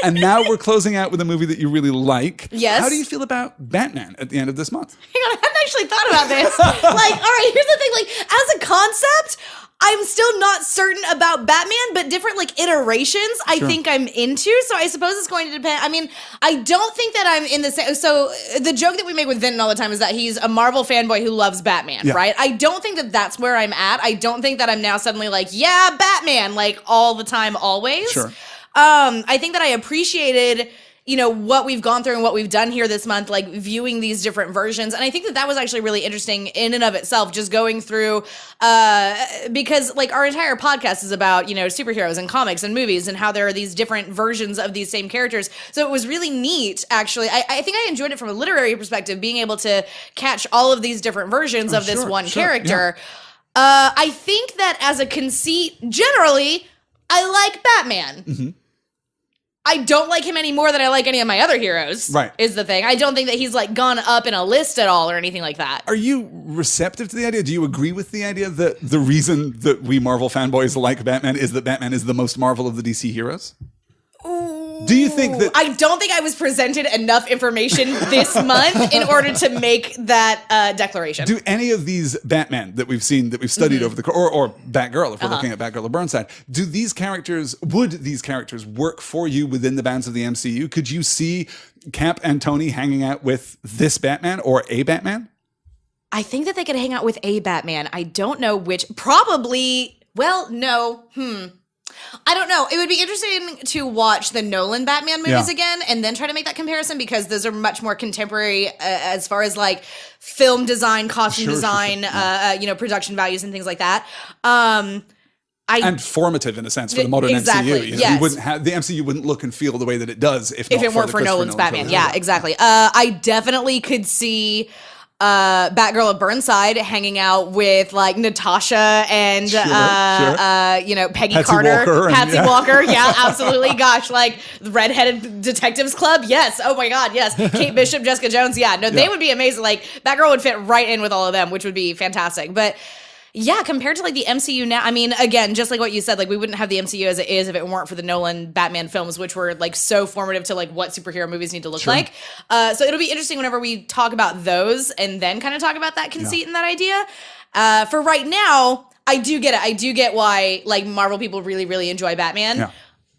And now we're closing out with a movie that you really like. Yes. How do you feel about Batman at the end of this month? Hang on, I haven't actually thought about this. Like, all right, here's the thing. Like, as a concept, I'm still not certain about Batman, but different like iterations I think I'm into. So I suppose it's going to depend. I mean, I don't think that I'm in the same. So the joke that we make with Vinton all the time is that he's a Marvel fanboy who loves Batman, right? I don't think that that's where I'm at. I don't think that I'm now suddenly like, yeah, Batman, like all the time, always. Sure. I think that I appreciated, what we've gone through and what we've done here this month, like viewing these different versions. And I think that that was actually really interesting in and of itself, just going through, because like our entire podcast is about, superheroes and comics and movies and how there are these different versions of these same characters. So it was really neat, actually. I think I enjoyed it from a literary perspective, being able to catch all of these different versions of this one character. Yeah. I think that as a conceit, generally, I like Batman. Mm-hmm. I don't like him any more than I like any of my other heroes. Right. Is the thing. I don't think that he's like gone up in a list at all or anything like that. Are you receptive to the idea? Do you agree with the idea that the reason that we Marvel fanboys like Batman is that Batman is the most Marvel of the DC heroes? Do you think that... I don't think I was presented enough information this month in order to make that declaration. Do any of these Batman that we've seen, that we've studied over the... Or Batgirl, if we're looking at Batgirl or Burnside, would these characters work for you within the bounds of the MCU? Could you see Cap and Tony hanging out with this Batman or a Batman? I think that they could hang out with a Batman. I don't know which... Probably... Well, no. I don't know. It would be interesting to watch the Nolan Batman movies again and then try to make that comparison, because those are much more contemporary as far as like film design, costume design, production values and things like that. And formative in a sense for the modern MCU. Yes. You wouldn't have, the MCU wouldn't look and feel the way that it does if it weren't for Nolan's Batman. Yeah, exactly. I definitely could see Batgirl of Burnside hanging out with like Natasha and Peggy Carter, Patsy Walker. Yeah, absolutely. Gosh, like Redheaded Detectives Club. Yes. Oh my God. Yes. Kate Bishop, Jessica Jones. Yeah. No, they would be amazing. Like Batgirl would fit right in with all of them, which would be fantastic. But yeah, compared to like the MCU now, I mean, again, just like what you said, like we wouldn't have the MCU as it is if it weren't for the Nolan Batman films, which were like so formative to like what superhero movies need to look like. So it'll be interesting whenever we talk about those and then kind of talk about that conceit and that idea. For right now, I do get it. I do get why like Marvel people really, really enjoy Batman. Yeah.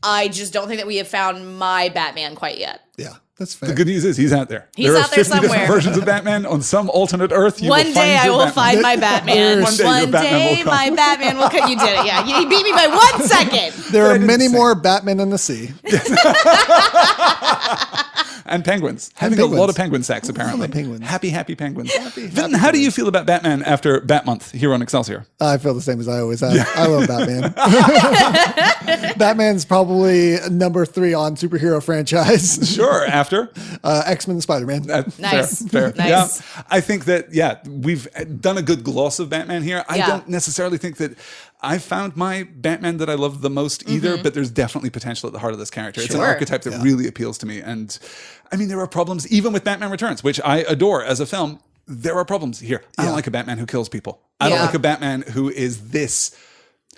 I just don't think that we have found my Batman quite yet. Yeah. That's fair. The good news is he's out there. He's out there somewhere. Different versions of Batman on some alternate Earth. One day I will find my Batman. One day my Batman will come. You did it, yeah. You beat me by 1 second. There are many more Batmen in the sea. And penguins. Having a lot of penguin sex, apparently. Penguins. Happy penguins. Vinton, how do you feel about Batman after Batmonth here on Excelsior? I feel the same as I always have. I love Batman. Batman's probably number 3 on superhero franchise. Sure. After? X-Men and Spider-Man. Nice. Fair. Nice. Yeah. I think that, we've done a good gloss of Batman here. I don't necessarily think that I've found my Batman that I love the most either, but there's definitely potential at the heart of this character. It's an archetype that really appeals to me. And I mean, there are problems, even with Batman Returns, which I adore as a film. There are problems here. I don't like a Batman who kills people. I don't like a Batman who is this.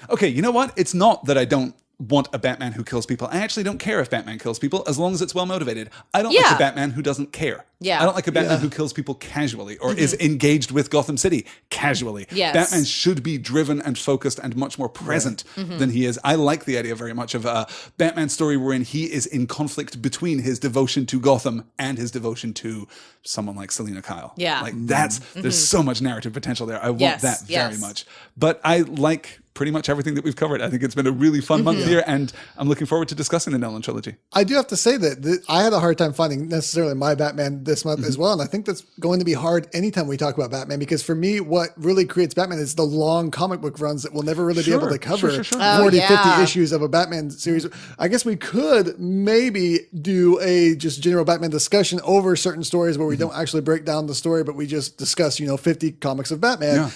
Okay, you know what? It's not that I don't want a Batman who kills people. I actually don't care if Batman kills people as long as it's well motivated. I don't like a Batman who doesn't care. I don't like a Batman who kills people casually or is engaged with Gotham City casually. Batman should be driven and focused and much more present than he is. I like the idea very much of a Batman story wherein he is in conflict between his devotion to Gotham and his devotion to someone like Selena Kyle. Like there's so much narrative potential there. I want that very much. But I like pretty much everything that we've covered. I think it's been a really fun month here, and I'm looking forward to discussing the Nolan trilogy. I do have to say that I had a hard time finding necessarily my Batman this month as well, and I think that's going to be hard anytime we talk about Batman, because for me, what really creates Batman is the long comic book runs that we'll never really be able to cover 40, 50 issues of a Batman series. I guess we could maybe do a just general Batman discussion over certain stories where we don't actually break down the story, but we just discuss, 50 comics of Batman,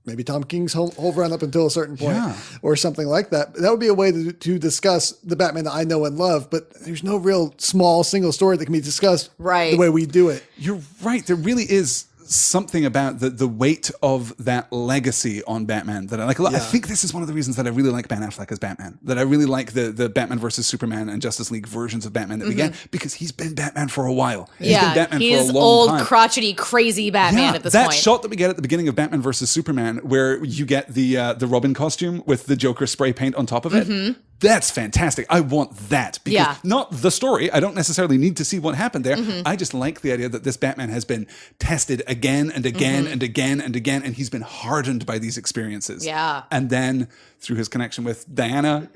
maybe Tom King's whole run up until a certain point or something like that. That would be a way to discuss the Batman that I know and love, but there's no real small single story that can be discussed the way we do it. You're right. There really is something about the weight of that legacy on Batman that I like a lot. I think this is one of the reasons that I really like Ben Affleck as Batman, that I really like the Batman versus Superman and Justice League versions of Batman that we get, because he's been Batman for a while. He's been Batman for a long old, time. crotchety, crazy Batman at this that point. shot that we get at the beginning of Batman versus Superman, where you get the Robin costume with the Joker spray paint on top of it. That's fantastic. I want that. Because not the story. I don't necessarily need to see what happened there. I just like the idea that this Batman has been tested again and again and again and again, and he's been hardened by these experiences. Yeah. And then through his connection with Diana,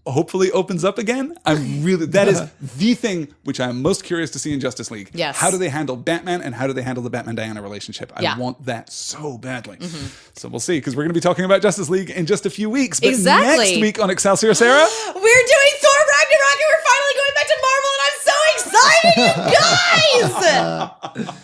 hopefully opens up again. That is the thing which I'm most curious to see in Justice League. Yes. How do they handle Batman, and how do they handle the Batman-Diana relationship? I want that so badly. So we'll see, because we're going to be talking about Justice League in just a few weeks. But next week on Excelsior, Sarah, we're doing Thor Ragnarok, and we're finally going back to Marvel, and I'm so excited, you guys!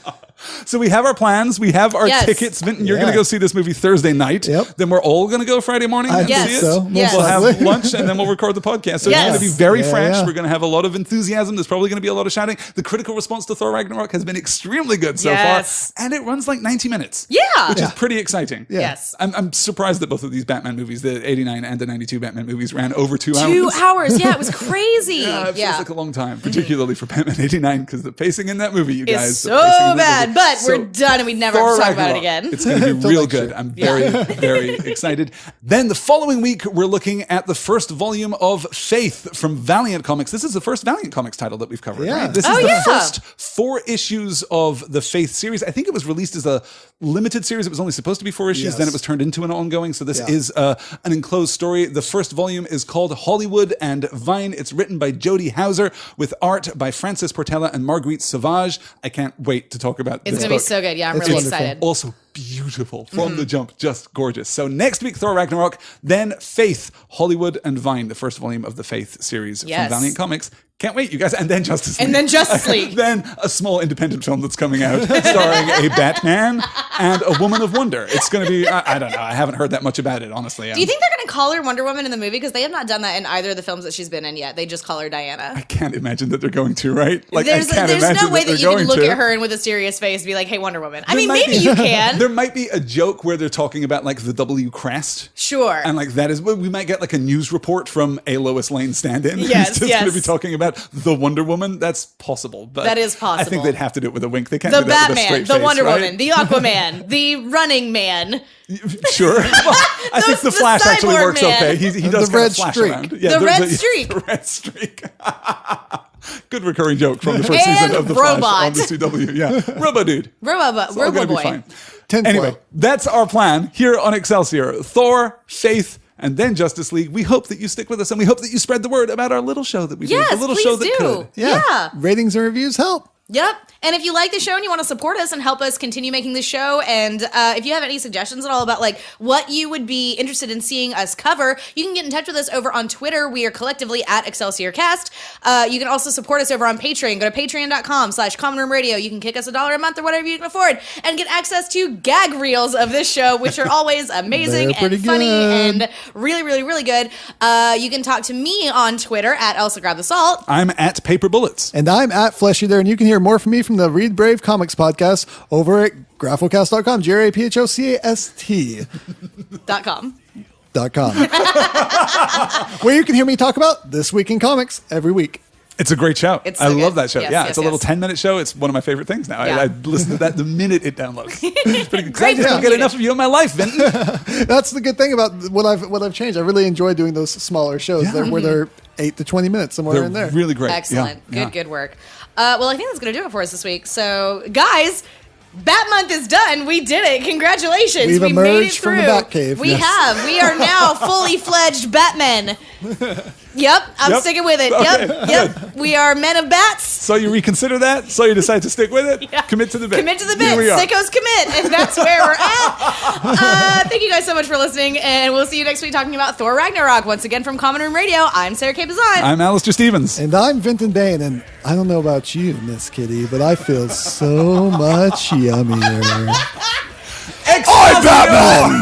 So we have our plans. We have our tickets. Vinton, you're going to go see this movie Thursday night. Then we're all going to go Friday morning and see it. We'll have lunch, and then we'll record the podcast. So it's going to be very fresh. We're going to have a lot of enthusiasm. There's probably going to be a lot of shouting. The critical response to Thor Ragnarok has been extremely good so far. And it runs like 90 minutes. Which is pretty exciting. Yes. I'm surprised that both of these Batman movies, the 89 and the 92 Batman movies, ran over 2 hours. 2 hours. Yeah, it was crazy. It feels like a long time, particularly for Batman 89, because the pacing in that movie, you guys. It's so bad, but we're done and we never have to talk about it again. It's going to be real good. I'm very, very excited. Then the following week, we're looking at the first volume of Faith from Valiant Comics. This is the first Valiant Comics title that we've covered, right? This is the first 4 issues of the Faith series. I think it was released as a limited series. It was only supposed to be 4 issues. Then it was turned into an ongoing. So this is an enclosed story. The first volume is called Hollywood and Vine. It's written by Jody Hauser with art by Francis Portela and Marguerite Sauvage. I can't wait to talk about this book. It's going to be so good. Yeah, I'm really excited. Also beautiful from the jump, just gorgeous. So next week, Thor Ragnarok, then Faith, Hollywood and Vine, the first volume of the Faith series from Valiant Comics. Can't wait, you guys. And then Justice League. And then Justice League. Then a small independent film that's coming out starring a Batman and a Woman of Wonder. It's going to be, I don't know. I haven't heard that much about it, honestly. Do you think they're going to call her Wonder Woman in the movie? Because they have not done that in either of the films that she's been in yet. They just call her Diana. I can't imagine that they're going to, right? Like, there's no way that you can look at her and with a serious face be like, hey, Wonder Woman. I mean, maybe you can. There might be a joke where they're talking about like the W crest. Sure. And like that is, we might get like a news report from a Lois Lane stand-in. Yes, who's just going to be talking about the Wonder Woman. That's possible. But that is possible. I think they'd have to do it with a wink. They can't the do that Batman, with a straight the face, Wonder right? Woman, the Aquaman, the Running Man. Sure. Well, I think the Flash actually works man. okay. He does the red flash streak. around. Yeah, the red streak. The red streak. Good recurring joke from the first season of the Flash on the CW. Yeah, Robo Dude. Robo Boy. Fine. Anyway, that's our plan here on Excelsior. Thor, Faith, and then Justice League. We hope that you stick with us, and we hope that you spread the word about our little show that we do. The little show that could. Yeah. Ratings and reviews help. Yep. And if you like the show and you want to support us and help us continue making this show, and if you have any suggestions at all about like what you would be interested in seeing us cover, you can get in touch with us over on Twitter. We are collectively at ExcelsiorCast. You can also support us over on Patreon. Go to patreon.com/Common Room Radio. You can kick us $1 a month or whatever you can afford and get access to gag reels of this show, which are always amazing and funny and really, really, really good. You can talk to me on Twitter at Elsa Grab the Salt. I'm at Paper Bullets. And I'm at Fleshy there, and you can hear more from me from the Read Brave Comics podcast over at graphocast.com, GRAPHOCAST.com. Where you can hear me talk about This Week in Comics every week. It's a great show. It's so I good. love that show. Yes, It's a little 10-minute show. It's one of my favorite things now. Yeah. I listen to that the minute it downloads. It's pretty good. I just don't get enough of you in my life, Vinton. That's the good thing about what I've changed. I really enjoy doing those smaller shows where they're 8 to 20 minutes somewhere in there. Really great. Excellent. Good work. Well, I think that's going to do it for us this week. So, guys, Bat Month is done. We did it. Congratulations. We've we emerged made it through. from the Batcave. We have. We are now fully fledged Batmen. Yep, I'm sticking with it. Okay. Yep. We are men of bats. So you reconsider that? So you decide to stick with it? Yeah. Commit to the bit. Commit to the bit. Here we are. Sickos commit. And that's where we're at. Thank you guys so much for listening. And we'll see you next week talking about Thor Ragnarok. Once again from Common Room Radio, I'm Sarah K. Bazan. I'm Alistair Stevens. And I'm Vinton Bain. And I don't know about you, Miss Kitty, but I feel so much yummier. I'm Batman!